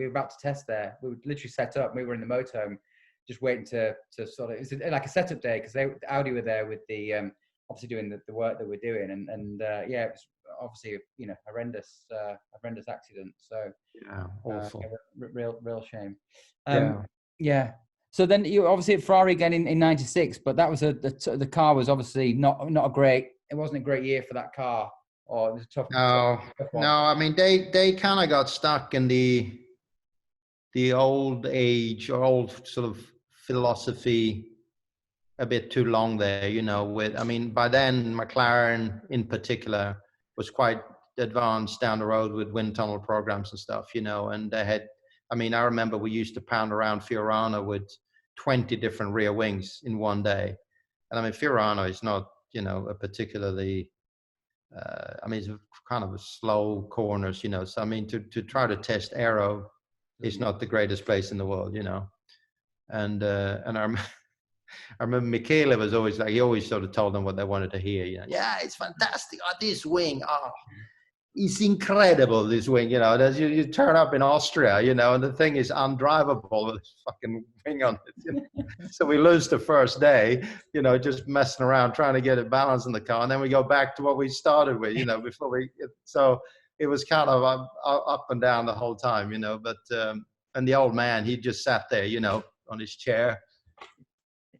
about to test there. We were literally set up. We were in the motorhome, just waiting to sort of, it was like a setup day because Audi were there with the obviously doing the work that we're doing, and it was obviously horrendous accident. So yeah, awful. Real shame. Yeah. So then you obviously at Ferrari again in '96, but that was the car was obviously not a great. It wasn't a great year for that car. Or it was a tough. No. They kind of got stuck in the old age or old sort of philosophy a bit too long there, by then McLaren in particular was quite advanced down the road with wind tunnel programs and stuff, and they had, I remember we used to pound around Fiorano with 20 different rear wings in one day. And Fiorano is not, a particularly I mean, it's kind of a slow corners, you know. So I mean, to try to test aero is not the greatest place in the world, you know. And I remember Michele was always like, he always sort of told them what they wanted to hear, you know. Yeah, it's fantastic. Oh, this wing, oh, it's incredible, this wing, you know. You turn up in Austria, you know, and the thing is undrivable with this fucking wing on it. You know? So we lose the first day, you know, just messing around, trying to get a balance in the car. And then we go back to what we started with, you know, so it was kind of up and down the whole time, you know. But, and the old man, he just sat there, you know, on his chair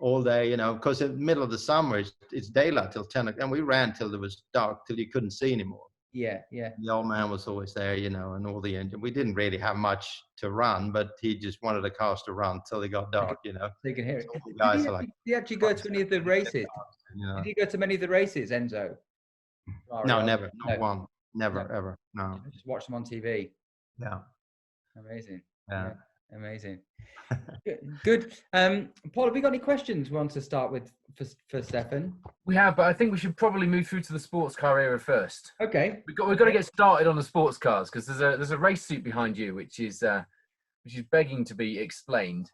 all day, you know, because in the middle of the summer, it's daylight till 10 o'clock, and we ran till it was dark, till you couldn't see anymore. Yeah, yeah. The old man was always there, you know, and all the engine. We didn't really have much to run, but he just wanted the cars to run till it got dark, you know. So you can hear it. So the guys are like, Did you actually go to any of the races? you know. Did you go to many of the races, Enzo? No, never. Not No. one. Never, No. ever. No. Just watch them on TV. Yeah. Amazing. Yeah. Amazing. Good. Paul, have we got any questions we want to start with for Stefan? We have, but I think we should probably move through to the sports car era first. Okay. We've got to get started on the sports cars, because there's a race suit behind you which is begging to be explained.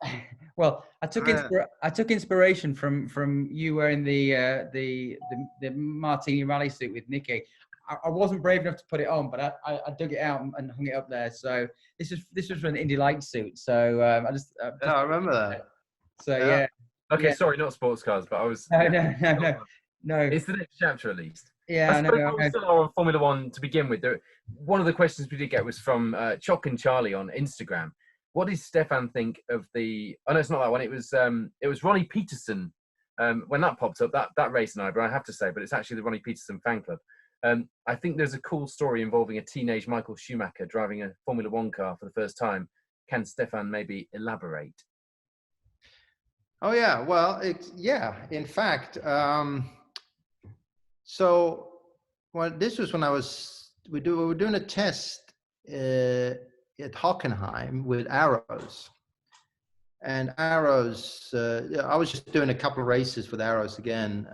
Well, I took inspiration from you wearing the Martini rally suit with Nicky. I wasn't brave enough to put it on, but I dug it out and hung it up there. So this was an Indy Light suit. So I just I remember that. So yeah. Okay, yeah. sorry, not sports cars, but I was. No. It's the next chapter, at least. Yeah, I suppose we still are on Formula One to begin with. One of the questions we did get was from Chock and Charlie on Instagram. What does Stefan think of the? Oh no, it's not that one. It was Ronnie Peterson. When that popped up, that race night, but I have to say, but it's actually the Ronnie Peterson fan club. I think there's a cool story involving a teenage Michael Schumacher driving a Formula One car for the first time. Can Stefan maybe elaborate? Oh yeah, well, in fact, this was when we were doing a test at Hockenheim with arrows. And arrows, I was just doing a couple of races with arrows again.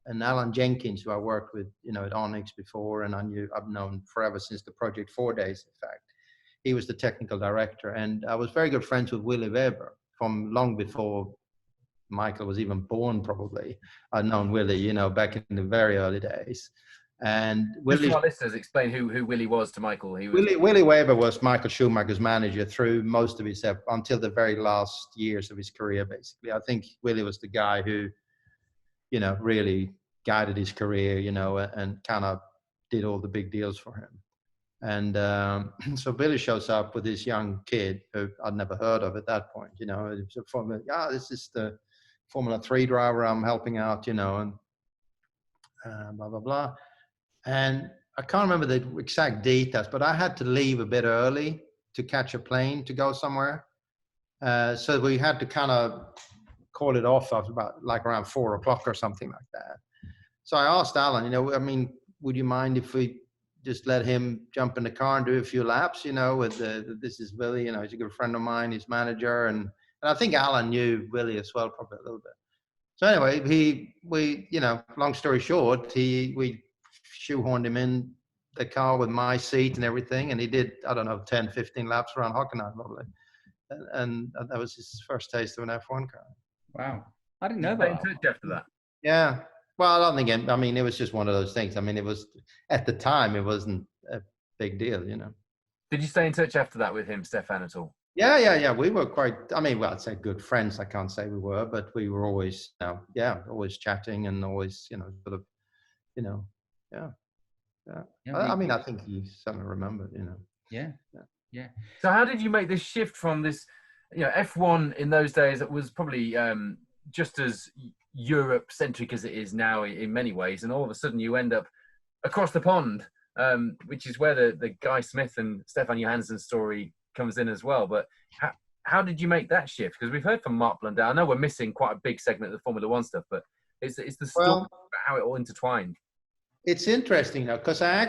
And Alan Jenkins, who I worked with, you know, at Onyx before, and I've known forever since the Project 4 days, in fact. He was the technical director. And I was very good friends with Willy Weber from long before Michael was even born, probably. I'd known Willy, you know, back in the very early days. And Willy, our listeners, explain who Willy was to Michael. Willy Weber was Michael Schumacher's manager through most of his, until the very last years of his career, basically. I think Willy was the guy who, you know, really guided his career, you know, and kind of did all the big deals for him. And so Billy shows up with this young kid who I'd never heard of at that point, you know. It was this is the Formula 3 driver I'm helping out, you know, and blah, blah, blah. And I can't remember the exact details, but I had to leave a bit early to catch a plane to go somewhere. So we had to kind of call it off about like around 4 o'clock or something like that. So I asked Alan, you know, I mean, would you mind if we just let him jump in the car and do a few laps, you know, with this is Willy, you know, he's a good friend of mine, he's manager. And I think Alan knew Willy as well, probably a little bit. So anyway, we, you know, long story short, we shoehorned him in the car with my seat and everything. And he did, I don't know, 10, 15 laps around Hockenheim probably. And that was his first taste of an F1 car. Wow. I didn't know about that. After that. Yeah. Well, I don't think it was just one of those things. I mean, it was, at the time, it wasn't a big deal, you know. Did you stay in touch after that with him, Stefan, at all? Yeah. We were quite, I mean, well, I'd say good friends. I can't say we were, but we were always, you know, always chatting and always, you know, sort of, you know, yeah. I mean, I think he certainly remembered, you know. Yeah. So how did you make this shift from this, you know, F1 in those days, it was probably just as Europe-centric as it is now in many ways, and all of a sudden you end up across the pond, which is where the Guy Smith and Stefan Johansson story comes in as well. But how did you make that shift? Because we've heard from Mark Blundell. I know we're missing quite a big segment of the Formula One stuff, but it's the story about how it all intertwined. It's interesting now, because I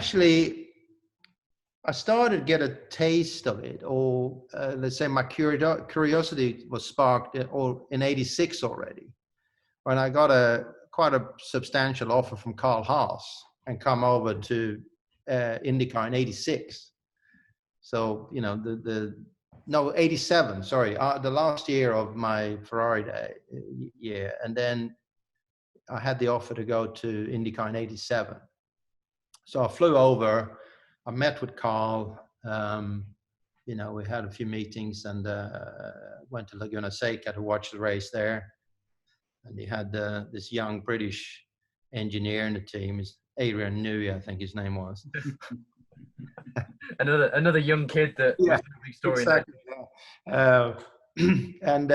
started to get a taste of it, or let's say my curiosity was sparked in '86 already, when I got quite a substantial offer from Carl Haas, and come over to IndyCar in '86. So, you know, no, 87, sorry, the last year of my Ferrari year. And then I had the offer to go to IndyCar in '87. So I flew over, I met with Carl, you know, we had a few meetings and went to Laguna Seca to watch the race there. And he had this young British engineer in the team, Adrian Newey, I think his name was. another young kid that was a big story. Exactly. And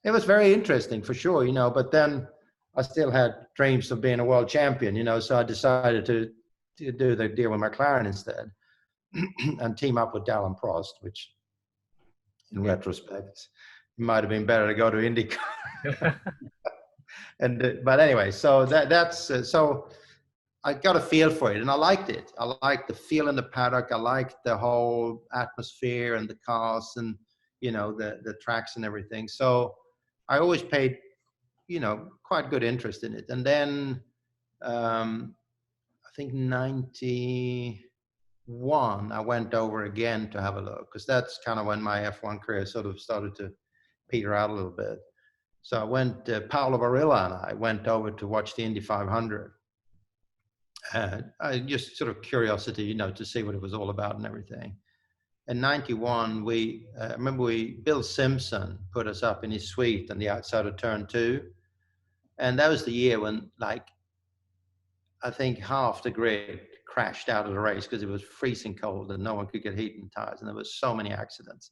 it was very interesting for sure, you know, but then I still had dreams of being a world champion, you know, so I decided to do the deal with McLaren instead and team up with Alain Prost, which in retrospect might have been better to go to IndyCar. And but anyway, so that's so I got a feel for it and I liked it. I liked the feel in the paddock. I liked the whole atmosphere and the cars and, you know, the tracks and everything. So I always paid, you know, quite good interest in it. And then I think 91, I went over again to have a look, because that's kind of when my F1 career sort of started to peter out a little bit. So I went, Paolo Barilla and I went over to watch the Indy 500. I just sort of curiosity, you know, to see what it was all about and everything. In 91, Bill Simpson put us up in his suite on the outside of turn 2. And that was the year when, like, I think half the grid crashed out of the race because it was freezing cold and no one could get heat in tires. And there was so many accidents.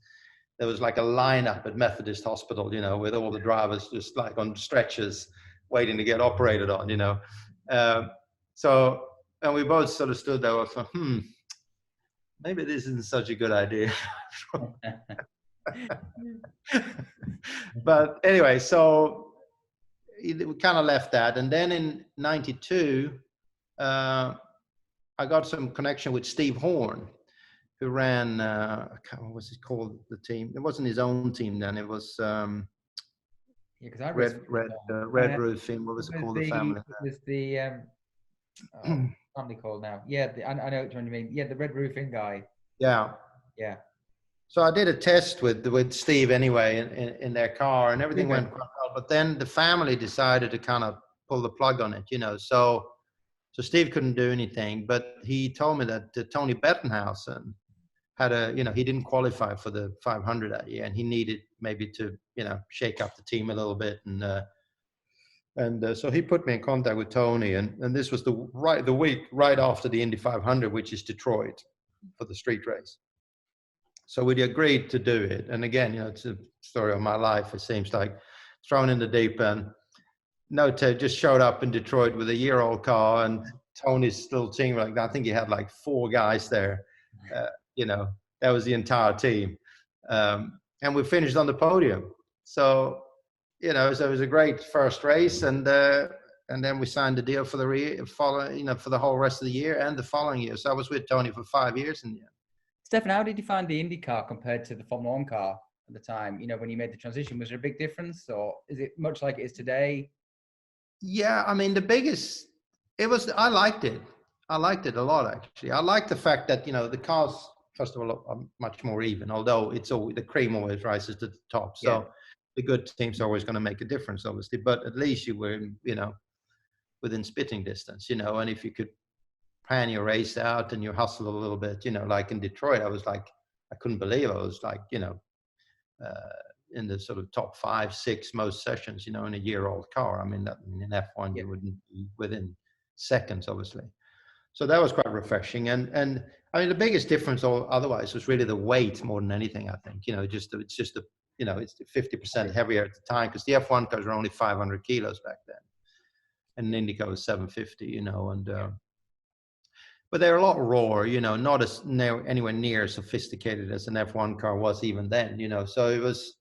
There was like a lineup at Methodist Hospital, you know, with all the drivers just like on stretchers waiting to get operated on, you know. So, and we both sort of stood there and thought, maybe this isn't such a good idea. But anyway, so we kind of left that. And then in 92, I got some connection with Steve Horn, who ran, what was it called, the team? It wasn't his own team then. It was because I Red Roofing. What was it called? The family. It was the family called now. Yeah, I know which one you mean. Yeah, the Red Roofing guy. Yeah. Yeah. So I did a test with Steve anyway in their car, and everything went quite well. But then the family decided to kind of pull the plug on it, you know. So Steve couldn't do anything, but he told me that Tony Bettenhausen had he didn't qualify for the 500 that year, and he needed maybe to, you know, shake up the team a little bit. And so he put me in contact with Tony, and this was the week right after the Indy 500, which is Detroit, for the street race. So we agreed to do it. And again, you know, it's a story of my life. It seems like thrown in the deep end. Ted just showed up in Detroit with a year-old car, and Tony's little team, like, I think he had like 4 guys there. You know, that was the entire team. And we finished on the podium. So, you know, so it was a great first race. And then we signed the deal for for the whole rest of the year and the following year. So I was with Tony for 5 years in the end. Stefan, how did you find the Indy car compared to the Formula 1 car at the time? You know, when you made the transition, was there a big difference, or is it much like it is today? Yeah, I mean, I liked it. I liked it a lot, actually. I liked the fact that, you know, the cars, first of all, are much more even, although the cream always rises to the top. So the good teams are always going to make a difference, obviously. But at least you were, you know, within spitting distance, you know, and if you could plan your race out and you hustle a little bit, you know, like in Detroit, I was like, I couldn't believe I was like, you know, in the sort of top 5, 6 most sessions, you know, in a year-old car. I mean, in F1, you wouldn't be within seconds, obviously. So that was quite refreshing. And I mean, the biggest difference otherwise was really the weight more than anything, I think. You know, it's 50% heavier at the time, because the F1 cars were only 500 kilos back then. And IndyCar was 750, you know, and but they're a lot rawer, you know, not anywhere near as sophisticated as an F1 car was even then, you know. So it was,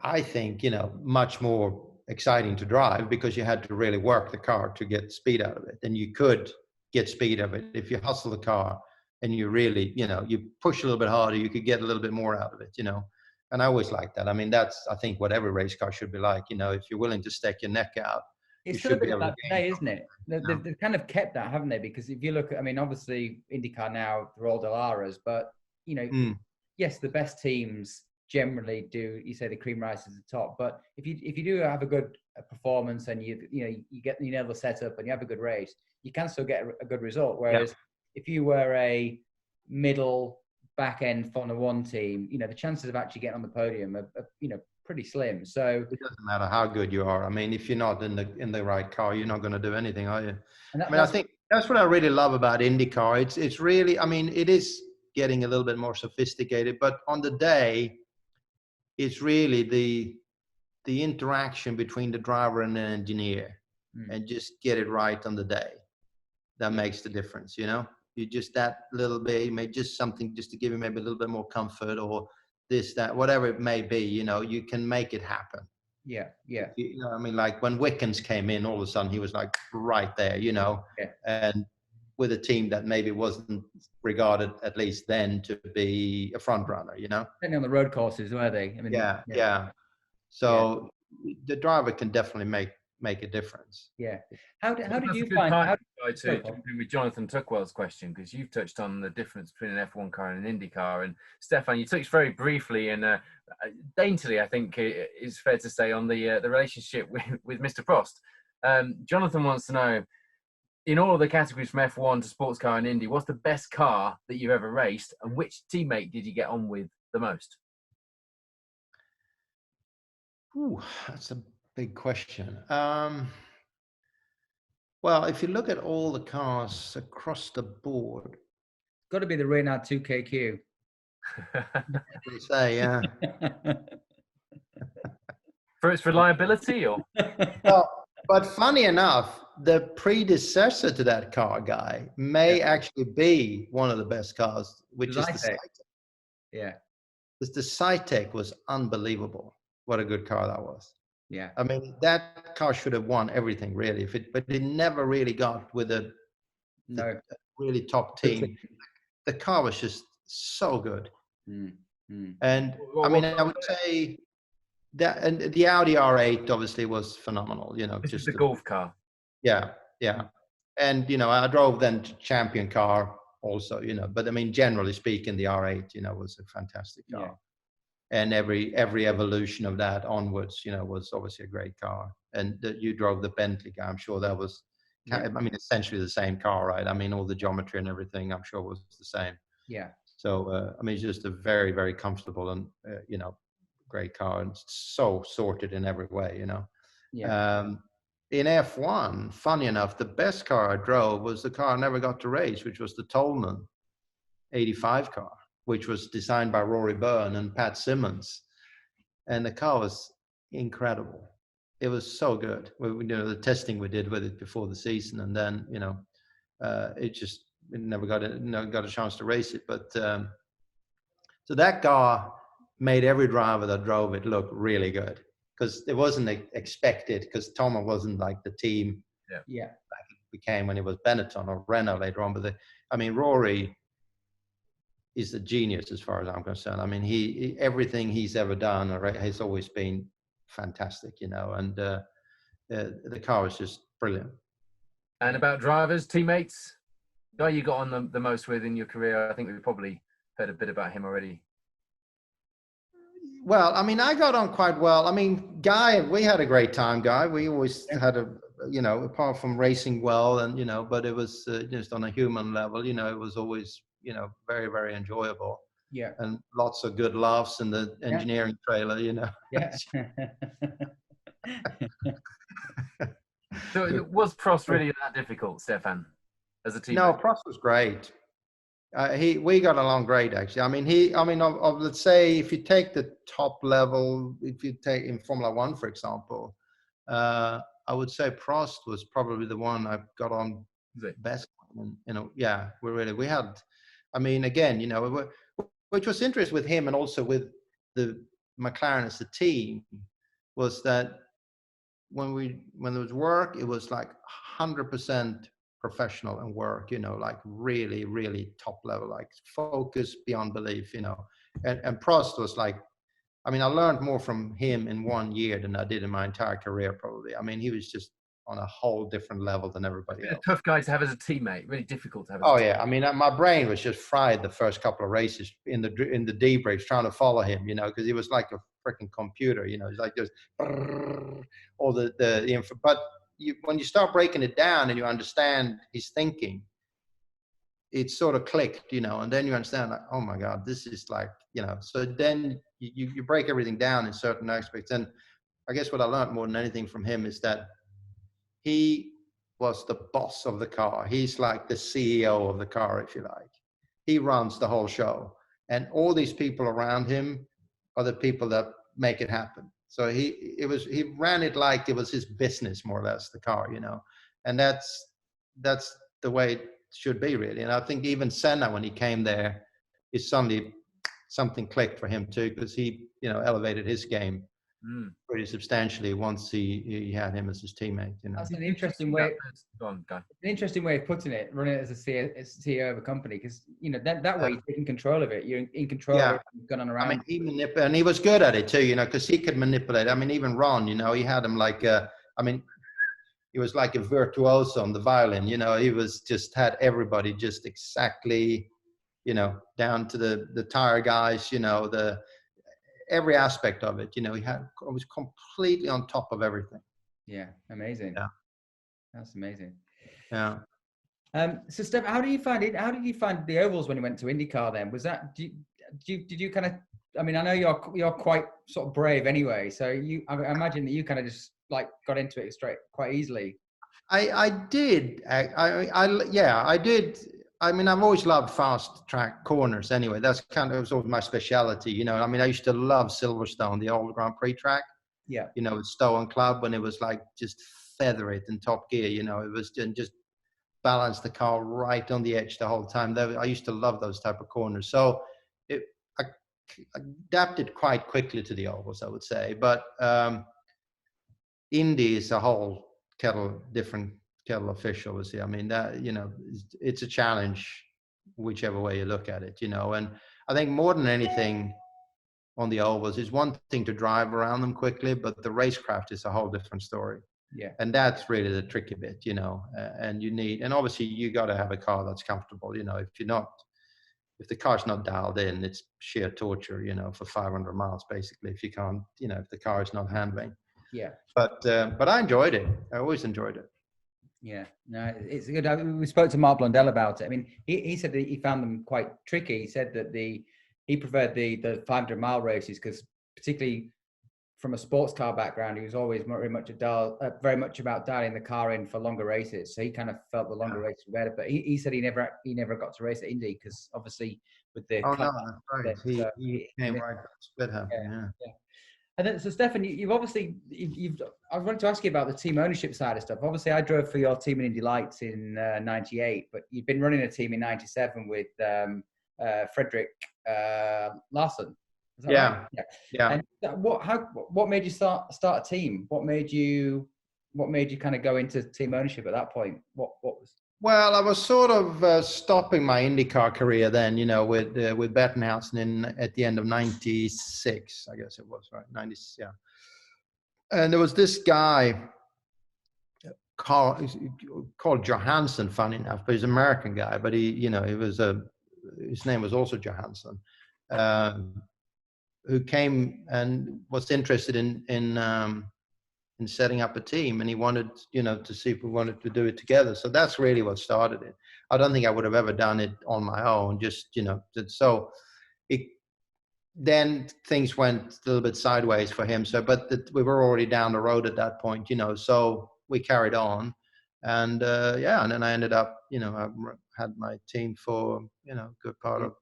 I think, you know, much more exciting to drive, because you had to really work the car to get speed out of it. And you could get speed out of it if you hustle the car and you really, you know, you push a little bit harder, you could get a little bit more out of it, you know. And I always like that. I mean, that's, I think, what every race car should be like. You know, if you're willing to stick your neck out It's you still a should be bit able like to that gain today, isn't it? They've kind of kept that, haven't they? Because if you look at, I mean, obviously IndyCar now, they're all Delaras, but you know, yes, the best teams generally do. You say the cream rises at the top, but if you do have a good performance and you nail the setup and you have a good race, you can still get a good result. Whereas if you were a middle back end Formula One team, you know, the chances of actually getting on the podium are pretty slim. So it doesn't matter how good you are. I mean, if you're not in the right car, you're not going to do anything, are you? I think that's what I really love about IndyCar. It's really, I mean, it is getting a little bit more sophisticated, but on the day, it's really the interaction between the driver and the engineer, and just get it right on the day. That makes the difference, you know. You just that little bit, maybe just something just to give you maybe a little bit more comfort, or this, that, whatever it may be, you know, you can make it happen. Yeah. You know, I mean, like when Wickens came in, all of a sudden he was like right there, you know, and with a team that maybe wasn't regarded, at least then, to be a front runner, you know. Depending on the road courses, were they? I mean, yeah. So the driver can definitely make a difference. Yeah. How did you good find? time to jump in with Jonathan Tuckwell's question, because you've touched on the difference between an F1 car and an Indy car, and Stefan, you touched very briefly and daintily, I think it is fair to say, on the relationship with Mr. Prost. Jonathan wants to know, in all of the categories from F1 to sports car and Indy, what's the best car that you've ever raced, and which teammate did you get on with the most? Ooh, that's a big question. Well, if you look at all the cars across the board, Got to be the Reynard 2KQ. they say, yeah. For its reliability, or? Well, but funny enough, the predecessor to that car guy may actually be one of the best cars, which is the Cytec. Yeah. Because the Cytec was unbelievable. What a good car that was. Yeah. I mean, that car should have won everything, really. But it never really got with a really top team. The car was just so good. And I mean, I would say that, and the Audi R8 obviously was phenomenal, you know. This just is the golf car. Yeah. And, you know, I drove then champion car also, you know, but I mean, generally speaking, the R8, you know, was a fantastic car. Yeah. And every evolution of that onwards, you know, was obviously a great car. And you drove the Bentley car. I'm sure that was, I mean, essentially the same car, right? I mean, all the geometry and everything, I'm sure was the same. Yeah. So, I mean, it's just a very, very comfortable and, you know, great car, and so sorted in every way, you know. Yeah. In F1, funny enough, the best car I drove was the car I never got to race, which was the Tolman 85 car, which was designed by Rory Byrne and Pat Simmons. And the car was incredible. It was so good. You know, the testing we did with it before the season, and then, you know, we never got a chance to race it. But so that car made every driver that drove it look really good, because it wasn't expected, because Thomas wasn't like the team like it became when it was Benetton or Renault later on. But I mean, Rory is a genius as far as I'm concerned. I mean, he everything he's ever done has always been fantastic, you know, and the car was just brilliant. And about drivers, teammates, guy you got on the most with in your career? I think we've probably heard a bit about him already. Well, I mean, I got on quite well. I mean, Guy, we had a great time, Guy. We always had you know, apart from racing well, and, you know, but it was just on a human level, you know, it was always, you know, very, very enjoyable. Yeah. And lots of good laughs in the engineering trailer, you know. Yeah. So was Prost really that difficult, Stefan, as a teammate? No, Prost was great. We got along great, actually. I mean, let's say, if you take the top level, if you take in Formula One, for example, I would say Prost was probably the one I got on best. And, you know, we had, I mean, again, you know, which was interesting with him and also with the McLaren as a team, was that when there was work, it was like 100% professional and work, you know, like really, really top level, like focus beyond belief, you know. And Prost was like, I mean, I learned more from him in 1 year than I did in my entire career, probably. I mean, he was just on a whole different level than everybody Been a else. tough guy to have as a teammate. Really difficult to have. Oh yeah, I mean, my brain was just fried the first couple of races in the debriefs trying to follow him, you know, because he was like a freaking computer, you know. He's like just all the info. But when you start breaking it down and you understand his thinking, it sort of clicked, you know, and then you understand, like, oh my God, this is like, you know. So then you break everything down in certain aspects. And I guess what I learned more than anything from him is that he was the boss of the car. He's like the CEO of the car, if you like. He runs the whole show. And all these people around him are the people that make it happen. So he ran it like it was his business, more or less, the car, you know. And that's the way it should be, really. And I think even Senna, when he came there, is suddenly something clicked for him too, because he, you know, elevated his game pretty substantially once he had him as his teammate. You know, that's an interesting way. Go on, guy. An interesting way of putting it, running it as a CEO of a company, because you know that way you're taking control of it. You're in control of it. You've gone on around. I mean, and he was good at it too, you know, because he could manipulate. I mean, even Ron, you know, he had him like, I mean, he was like a virtuoso on the violin. You know, he was just had everybody just exactly, you know, down to the tire guys. You know, every aspect of it. You know, was completely on top of everything. Yeah, amazing. Yeah, that's amazing. Yeah. So Steph, how did you find it? How did you find the ovals when you went to IndyCar? Then was that did you kind of? I mean, I know you're quite sort of brave anyway. So I imagine that you kind of just like got into it straight quite easily. I did. I did. I mean, I've always loved fast track corners anyway. That's kind of, it was always my speciality, you know. I mean, I used to love Silverstone, the old Grand Prix track. Yeah. You know, with Stowe and Club, when it was like just feather it in top gear, you know, it was just balance the car right on the edge the whole time. I used to love those type of corners. So I adapted quite quickly to the ovals, I would say. But Indy is a whole different kettle of fish, obviously. I mean, that, you know, it's a challenge whichever way you look at it, you know. And I think more than anything on the ovals, it's one thing to drive around them quickly, but the racecraft is a whole different story. Yeah. And that's really the tricky bit, you know. And and obviously you got to have a car that's comfortable, you know. If the car's not dialed in, it's sheer torture, you know, for 500 miles basically, if you can't, you know, if the car is not handling. Yeah. But I enjoyed it. I always enjoyed it. Yeah, no, it's good. We spoke to Mark Blundell about it. I mean, he said that he found them quite tricky. He said that he preferred the 500-mile races because, particularly from a sports car background, he was always very much about dialing the car in for longer races. So he kind of felt the longer races were better. But he said he never got to race at Indy because obviously with the no, that's right. He came right. Split happened. Yeah. And then, so Stefan, I wanted to ask you about the team ownership side of stuff. Obviously, I drove for your team in Indy Lights in '98, but you've been running a team in '97 with Frederick Larson. Is that right? Yeah. And what made you start a team? What made you kind of go into team ownership at that point? What was? Well, I was sort of stopping my IndyCar career then, you know, with Bettenhausen at the end of '96, I guess it was, right? '96, yeah. And there was this guy called Johansson, funny enough, but he's an American guy. But his name was also Johansson, who came and was interested in setting up a team, and he wanted, you know, to see if we wanted to do it together. So that's really what started it. I don't think I would have ever done it on my own, just, you know. So then things went a little bit sideways for him. So, but we were already down the road at that point, you know, so we carried on. And and then I ended up, you know, I had my team for, you know, a good part of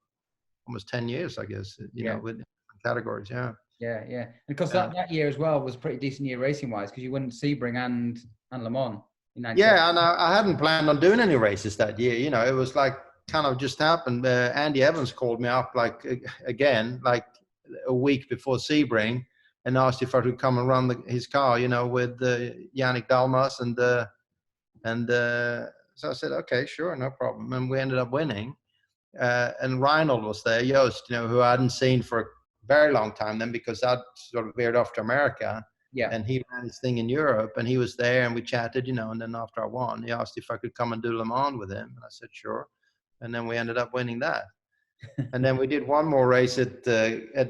almost 10 years, I guess, you know, with different categories. Yeah. Yeah. And because that year as well was a pretty decent year racing wise, because you won Sebring and Le Mans in '97. Yeah, and I hadn't planned on doing any races that year. You know, it was like kind of just happened. Andy Evans called me up like again, like a week before Sebring, and asked if I could come and run his car, you know, with Yannick Dalmas and so I said, okay, sure, no problem. And we ended up winning. And Reinhold was there, Joost, you know, who I hadn't seen for a very long time then, because I'd sort of veered off to America. Yeah. And he ran his thing in Europe, and he was there, and we chatted, you know. And then after I won, he asked if I could come and do Le Mans with him, and I said sure. And then we ended up winning that. And then we did one more race at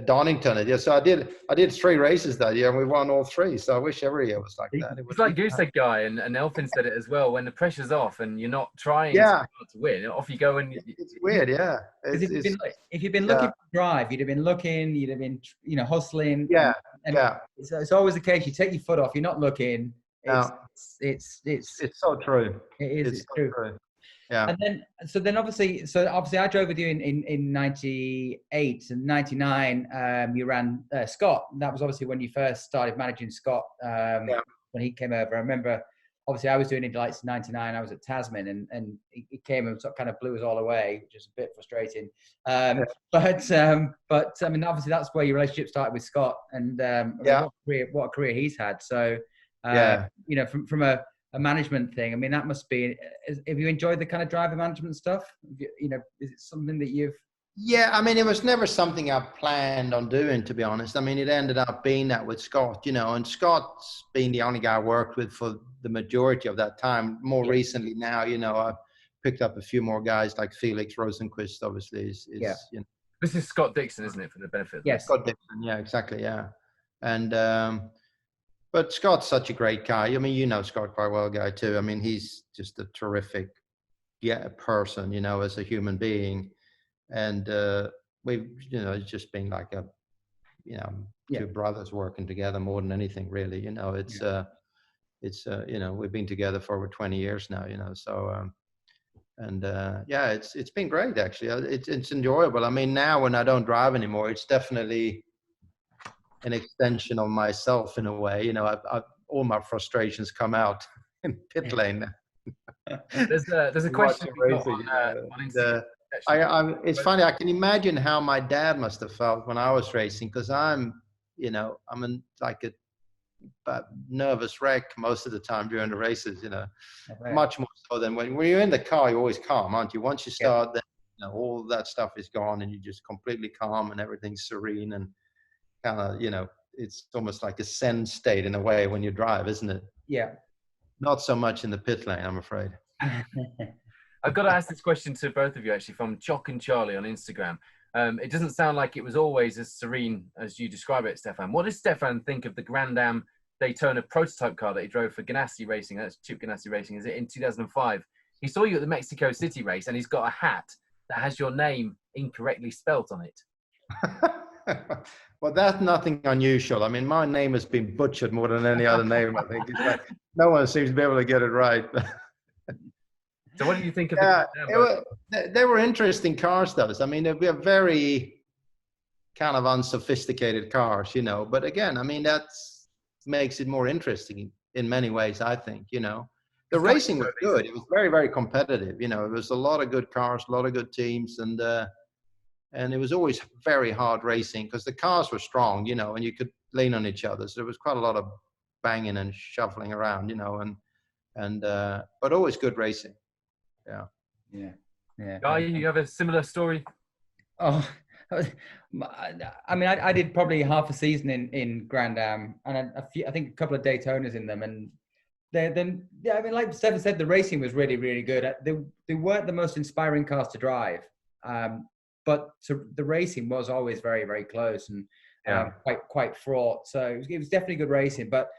Donington. Yeah, so I did 3 races that year, and we won all 3. So I wish every year was like that. It's like Goosehead Guy, and Elfin said it as well. When the pressure's off and you're not trying to win, off you go. And it's weird, yeah. If you've been looking for drive, you'd have been looking, you'd have been, you know, hustling. Yeah, and it's always the case. You take your foot off, you're not looking. It's so true. It is. It's so true. Yeah. And then obviously I drove with you in 98 and 99. You ran Scott. That was obviously when you first started managing Scott, when he came over. I remember, obviously I was doing Indy Lights in 99. I was at Tasman, and he came and sort of kind of blew us all away, which is a bit frustrating. But I mean, obviously that's where your relationship started with Scott, and what a career he's had. So you know, from a management thing, I mean, that must be, have you enjoyed the kind of driver management stuff? You know, is it something that you've... Yeah, I mean, it was never something I planned on doing, to be honest. I mean, it ended up being that with Scott, you know, and Scott's been the only guy I worked with for the majority of that time. More recently now, you know, I've picked up a few more guys like Felix Rosenquist, obviously. You know. This is Scott Dixon, isn't it, for the benefit? Yes. Scott Dixon, yeah, exactly, yeah. And, but Scott's such a great guy. I mean, you know Scott quite well, guy, too. I mean, he's just a terrific person, you know, as a human being. And we've, you know, it's just been like two brothers working together more than anything, really. You know, it's you know, we've been together for over 20 years now, you know. So, it's been great, actually. It's enjoyable. I mean, now when I don't drive anymore, it's definitely an extension of myself in a way. You know, I've all my frustrations come out in pit lane. There's a question on Instagram. It's funny. I can imagine how my dad must have felt when I was racing, because I'm like a nervous wreck most of the time during the races. You know, much more so than when you're in the car. You're always calm, aren't you? Once you start, then you know, all that stuff is gone, and you're just completely calm, and everything's serene, and kind of, you know, it's almost like a zen state in a way when you drive, isn't it? Yeah. Not so much in the pit lane, I'm afraid. I've got to ask this question to both of you, actually, from Jock and Charlie on Instagram. It doesn't sound like it was always as serene as you describe it, Stefan. What does Stefan think of the Grand Am Daytona prototype car that he drove for Ganassi Racing? That's Chip Ganassi Racing, is it, in 2005? He saw you at the Mexico City race, and he's got a hat that has your name incorrectly spelt on it. Well, that's nothing unusual. I mean, my name has been butchered more than any other name, I think. It's like, no one seems to be able to get it right. So what do you think of they were interesting cars, those. I mean, they were very kind of unsophisticated cars, you know. But again, I mean, that makes it more interesting in many ways, I think, you know. The racing was good. It was very, very competitive. You know, there was a lot of good cars, a lot of good teams, and it was always very hard racing because the cars were strong, you know, and you could lean on each other. So there was quite a lot of banging and shuffling around, you know, but always good racing. Yeah. Guy, you have a similar story? Oh, I mean, I did probably half a season in Grand Am, and I think a couple of Daytonas in them, and I mean, like Stefan said, the racing was really, really good. They weren't the most inspiring cars to drive, but the racing was always very, very close and quite fraught. So it was definitely good racing. But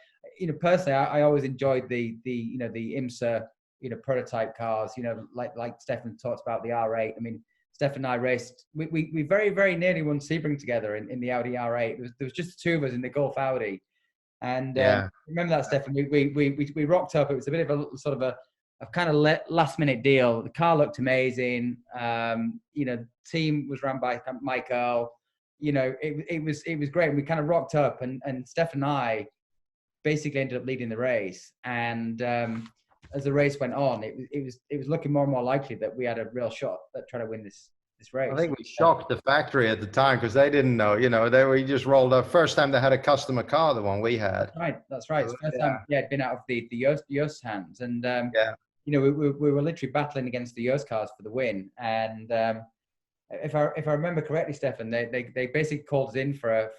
you know, personally, I always enjoyed the IMSA, you know, prototype cars. You know, like Stefan talked about the R8. I mean, Stefan and I raced. We very, very nearly won Sebring together in the Audi R8. There was just the two of us in the Golf Audi. And remember that, Stefan? We rocked up. It was a bit of a sort of a kind of last minute deal. The car looked amazing. You know, the team was run by Michael. You know, it was great. And we kind of rocked up, and Stefan and I basically ended up leading the race. And as the race went on, it was looking more and more likely that we had a real shot at trying to win this race. I think we shocked the factory at the time because they didn't know. You know, we just rolled up. First time they had a customer car, the one we had. That's right. It's the first time, it'd been out of the Yost hands, and you know, we were literally battling against the Yost cars for the win. And if I remember correctly, Stefan, they basically called us in for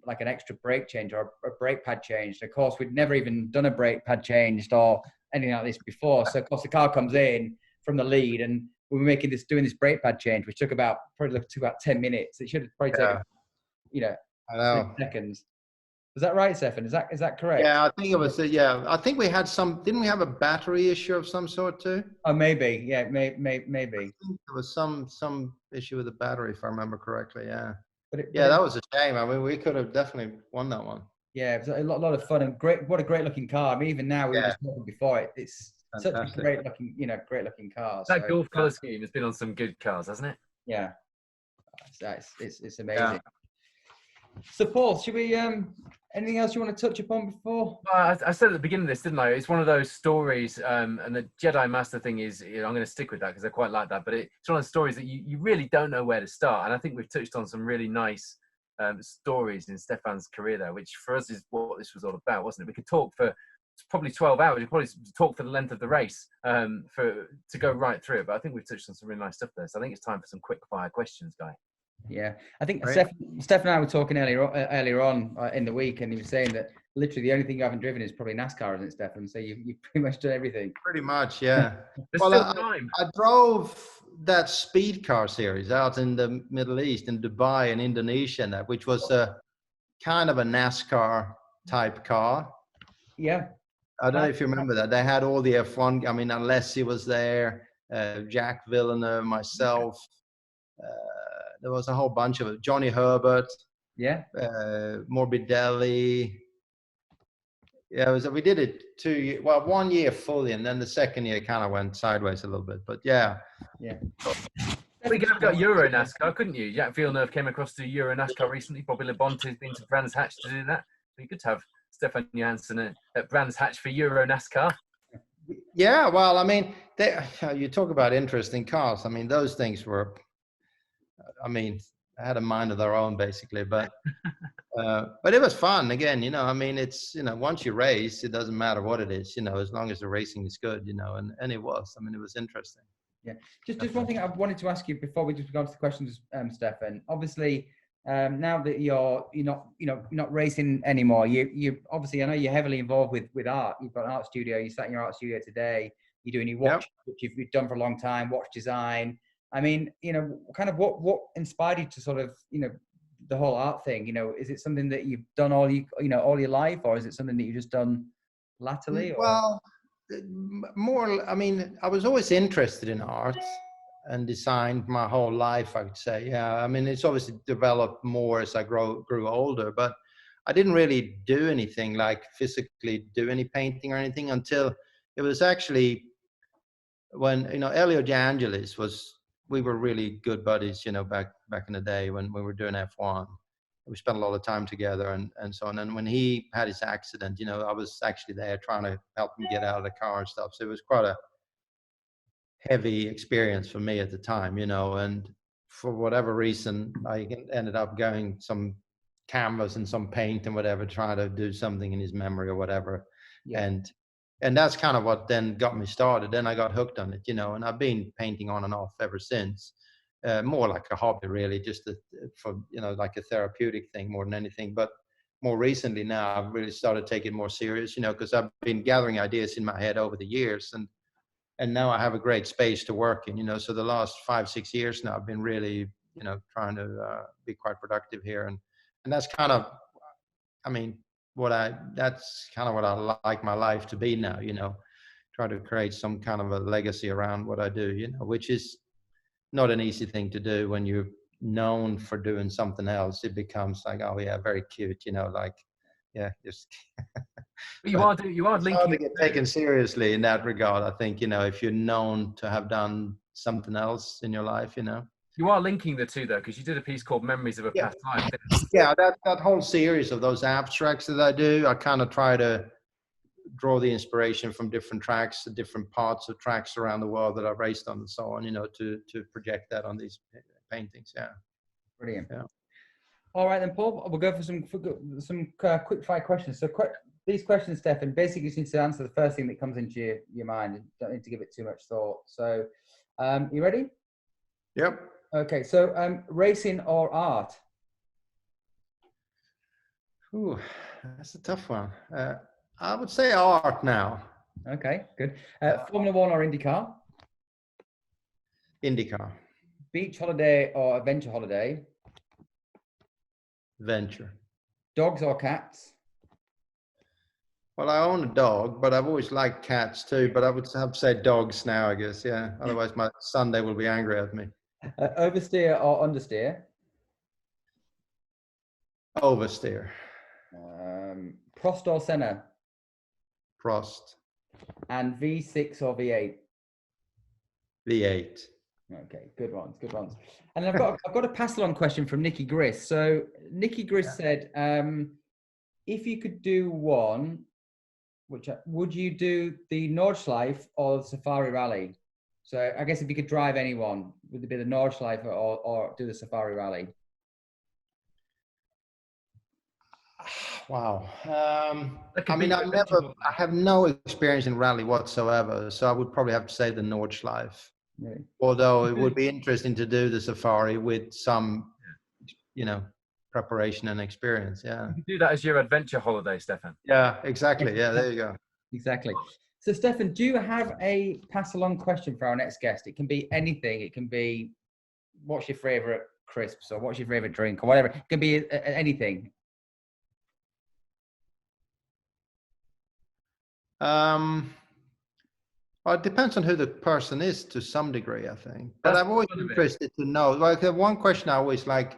like an extra brake change or a brake pad changed. Of course, we'd never even done a brake pad changed or anything like this before. So of course the car comes in from the lead, and we were doing this brake pad change, which took about 10 minutes. It should have probably taken, I know. 3 seconds. Was that right, Stefan? Is that correct? Yeah, I think it was. Yeah, I think we had some. Didn't we have a battery issue of some sort too? Oh, maybe. Yeah, maybe. I think there was some issue with the battery, if I remember correctly. Yeah. But That was a shame. I mean, we could have definitely won that one. Yeah, it was a lot of fun and great. What a great looking car. I mean, even now we were just talking before it's Fantastic. such a great looking car. That golf color scheme has been on some good cars, hasn't it? Yeah, it's amazing. Yeah. So, Paul, should we? Anything else you want to touch upon before? Well, I said at the beginning of this, didn't I? It's one of those stories, and the Jedi Master thing is, I'm going to stick with that because I quite like that. But it's one of the stories that you really don't know where to start. And I think we've touched on some really nice stories in Stefan's career there, which for us is what this was all about, wasn't it? We could talk for probably 12 hours. We could probably talk for the length of the race to go right through it. But I think we've touched on some really nice stuff there. So I think it's time for some quick fire questions, Guy. Yeah, I think Steph and I were talking earlier on in the week, and he was saying that literally the only thing you haven't driven is probably NASCAR, isn't it, Stefan? So you've pretty much done everything. Pretty much, yeah. Well, I drove that speed car series out in the Middle East, in Dubai and Indonesia, and that, which was a kind of a NASCAR type car. Yeah. I don't know if you remember that. They had all the F1. I mean, Alessi was there, Jack Villeneuve, myself. There was a whole bunch of it. Johnny Herbert. Yeah. Morbidelli. Yeah, we did it 1 year fully, and then the second year kind of went sideways a little bit. But yeah. Yeah. We could have got Euro NASCAR, couldn't you? Jack Villeneuve came across to Euro NASCAR recently. Bobby Labonte has been to Brands Hatch to do that. We could have Stefan Johansson at Brands Hatch for Euro NASCAR. Yeah, well, I mean, you talk about interesting cars. I mean, those things were, I mean, I had a mind of their own basically, but it was fun. Again, I mean, it's, once you race, it doesn't matter what it is, as long as the racing is good, and it was. I mean, it was interesting. Yeah, just one thing I wanted to ask you before we just go on to the questions, Stefan. Obviously, now that you're not racing anymore, you obviously, I know you're heavily involved with art. You've got an art studio. You sat in your art studio today. You're doing your watch, which you've done for a long time, watch design. I mean, kind of what inspired you to sort of, the whole art thing? Is it something that you've done all your life, or is it something that you've just done latterly? Or? Well, more. I mean, I was always interested in art and design my whole life, I would say. Yeah, I mean, it's obviously developed more as I grew older, but I didn't really do anything like physically do any painting or anything until it was actually when Elio De Angelis we were really good buddies, back in the day when we were doing F1. We spent a lot of time together and so on. And when he had his accident, I was actually there trying to help him get out of the car and stuff. So it was quite a heavy experience for me at the time, and for whatever reason, I ended up going some canvas and some paint and whatever, trying to do something in his memory or whatever. Yeah. And that's kind of what then got me started. Then I got hooked on it, and I've been painting on and off ever since. More like a hobby, really, just for like a therapeutic thing more than anything. But more recently now, I've really started taking it more serious, because I've been gathering ideas in my head over the years, and now I have a great space to work in, so the last 5-6 years now, I've been really, trying to be quite productive here. And that's kind of, I mean, that's kind of what I like my life to be now, try to create some kind of a legacy around what I do, which is not an easy thing to do when you're known for doing something else. It becomes like, oh yeah, very cute, like, yeah, just. You are linking. Hard to get taken seriously in that regard. I think, if you're known to have done something else in your life, You are linking the two though, because you did a piece called Memories of a Past Life. Yeah, that whole series of those abstracts that I do, I kind of try to draw the inspiration from different tracks, different parts of tracks around the world that I've raced on and so on, to project that on these paintings. Yeah. Brilliant. Yeah. All right then, Paul, we'll go for some quick fire questions. So these questions, Stefan, basically you need to answer the first thing that comes into your mind. You don't need to give it too much thought. So you ready? Yep. Okay, so racing or art? Ooh, that's a tough one. I would say art now. Okay, good. Formula One or IndyCar? IndyCar. Beach holiday or adventure holiday? Venture. Dogs or cats? Well, I own a dog, but I've always liked cats too. But I would have to say dogs now, I guess. Yeah. Otherwise, my Sunday will be angry at me. Oversteer or understeer? Oversteer. Prost or Senna? Prost. And V6 or V8? V8. Okay, good ones, good ones. And I've got a pass along question from Nikki Griss. So Nikki Griss said, if you could do one, would you do the Nordschleife or the Safari Rally? So I guess if you could drive anyone, would it be the Nordschleife or do the Safari Rally? Wow. I mean, I have no experience in rally whatsoever, so I would probably have to say the Nordschleife. Really? Although it would be interesting to do the Safari with some, preparation and experience. Yeah. You could do that as your adventure holiday, Stefan. Yeah, exactly. Yeah, there you go. Exactly. So, Stefan, do you have a pass along question for our next guest? It can be anything. It can be, what's your favorite crisps, or what's your favorite drink, or whatever. It can be anything. Well, it depends on who the person is to some degree, I think. But I'm always interested to know. Like, one question I always like,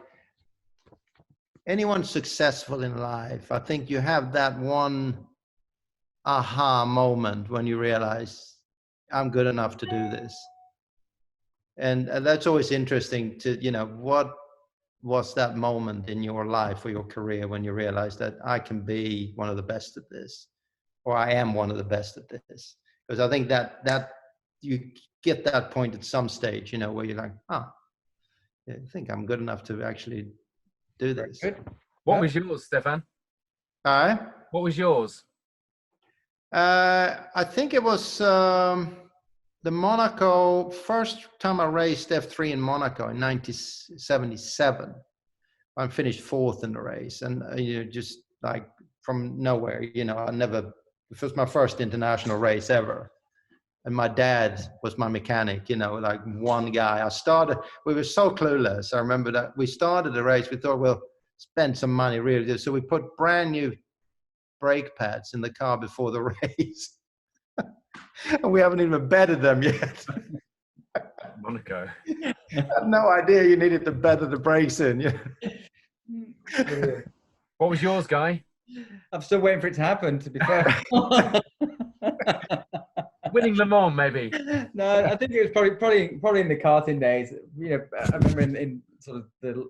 anyone successful in life, I think you have that one aha moment when you realize I'm good enough to do this. And that's always interesting to, what was that moment in your life or your career when you realize that I can be one of the best at this, or I am one of the best at this? Because I think that you get that point at some stage, where you're like, I think I'm good enough to actually do this. What was yours, Stefan? What was yours? I think it was the Monaco, first time I raced F3 in Monaco in 1977. I finished fourth in the race, and just like from nowhere, it was my first international race ever. And my dad was my mechanic, like one guy. We were so clueless. I remember that we started the race. We thought, we'll spend some money really. So we put brand new brake pads in the car before the race. And we haven't even bedded them yet. Monaco. I had no idea you needed to bed the brakes in. What was yours, Guy? I'm still waiting for it to happen, to be fair. Winning Le Mans, maybe. No, I think it was probably in the karting days. I remember in sort of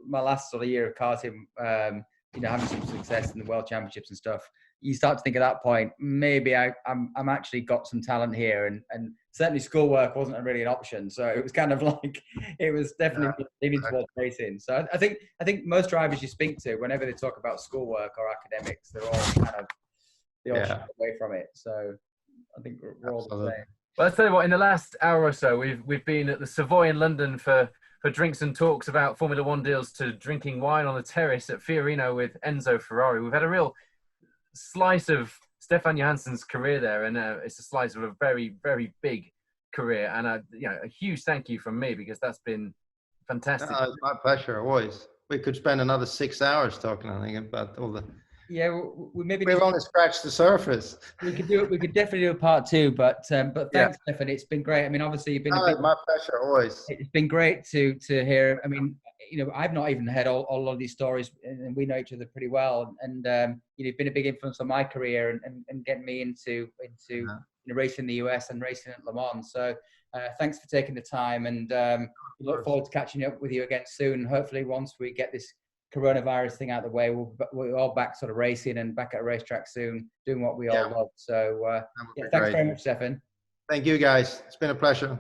my last sort of year of karting, having some success in the World Championships and stuff. You start to think at that point, maybe I'm actually got some talent here, and certainly schoolwork wasn't really an option. So it was kind of like, it was definitely leaning towards racing. So I think most drivers you speak to, whenever they talk about schoolwork or academics, they're all kind of shy away from it. So I think we're all the same. Well, I'll tell you what, in the last hour or so, we've been at the Savoy in London for drinks and talks about Formula One deals, to drinking wine on the terrace at Fiorino with Enzo Ferrari. We've had a real slice of Stefan Johansson's career there, and it's a slice of a very, very big career. And a huge thank you from me, because that's been fantastic. It's my pleasure, always. We could spend another 6 hours talking, I think, about all the. Yeah, we've only scratched the surface. We could definitely do a part 2, but thanks, Stefan. It's been great. I mean, obviously you've been my pleasure, always. It's been great to hear. I mean, I've not even heard all of these stories, and we know each other pretty well. And you've been a big influence on my career and getting me into racing in the US and racing at Le Mans. So thanks for taking the time, and we look forward to catching up with you again soon. Hopefully, once we get this coronavirus thing out of the way, we're all back sort of racing and back at a racetrack soon, doing what we all love. So thanks very much, Stefan. Thank you, guys. It's been a pleasure.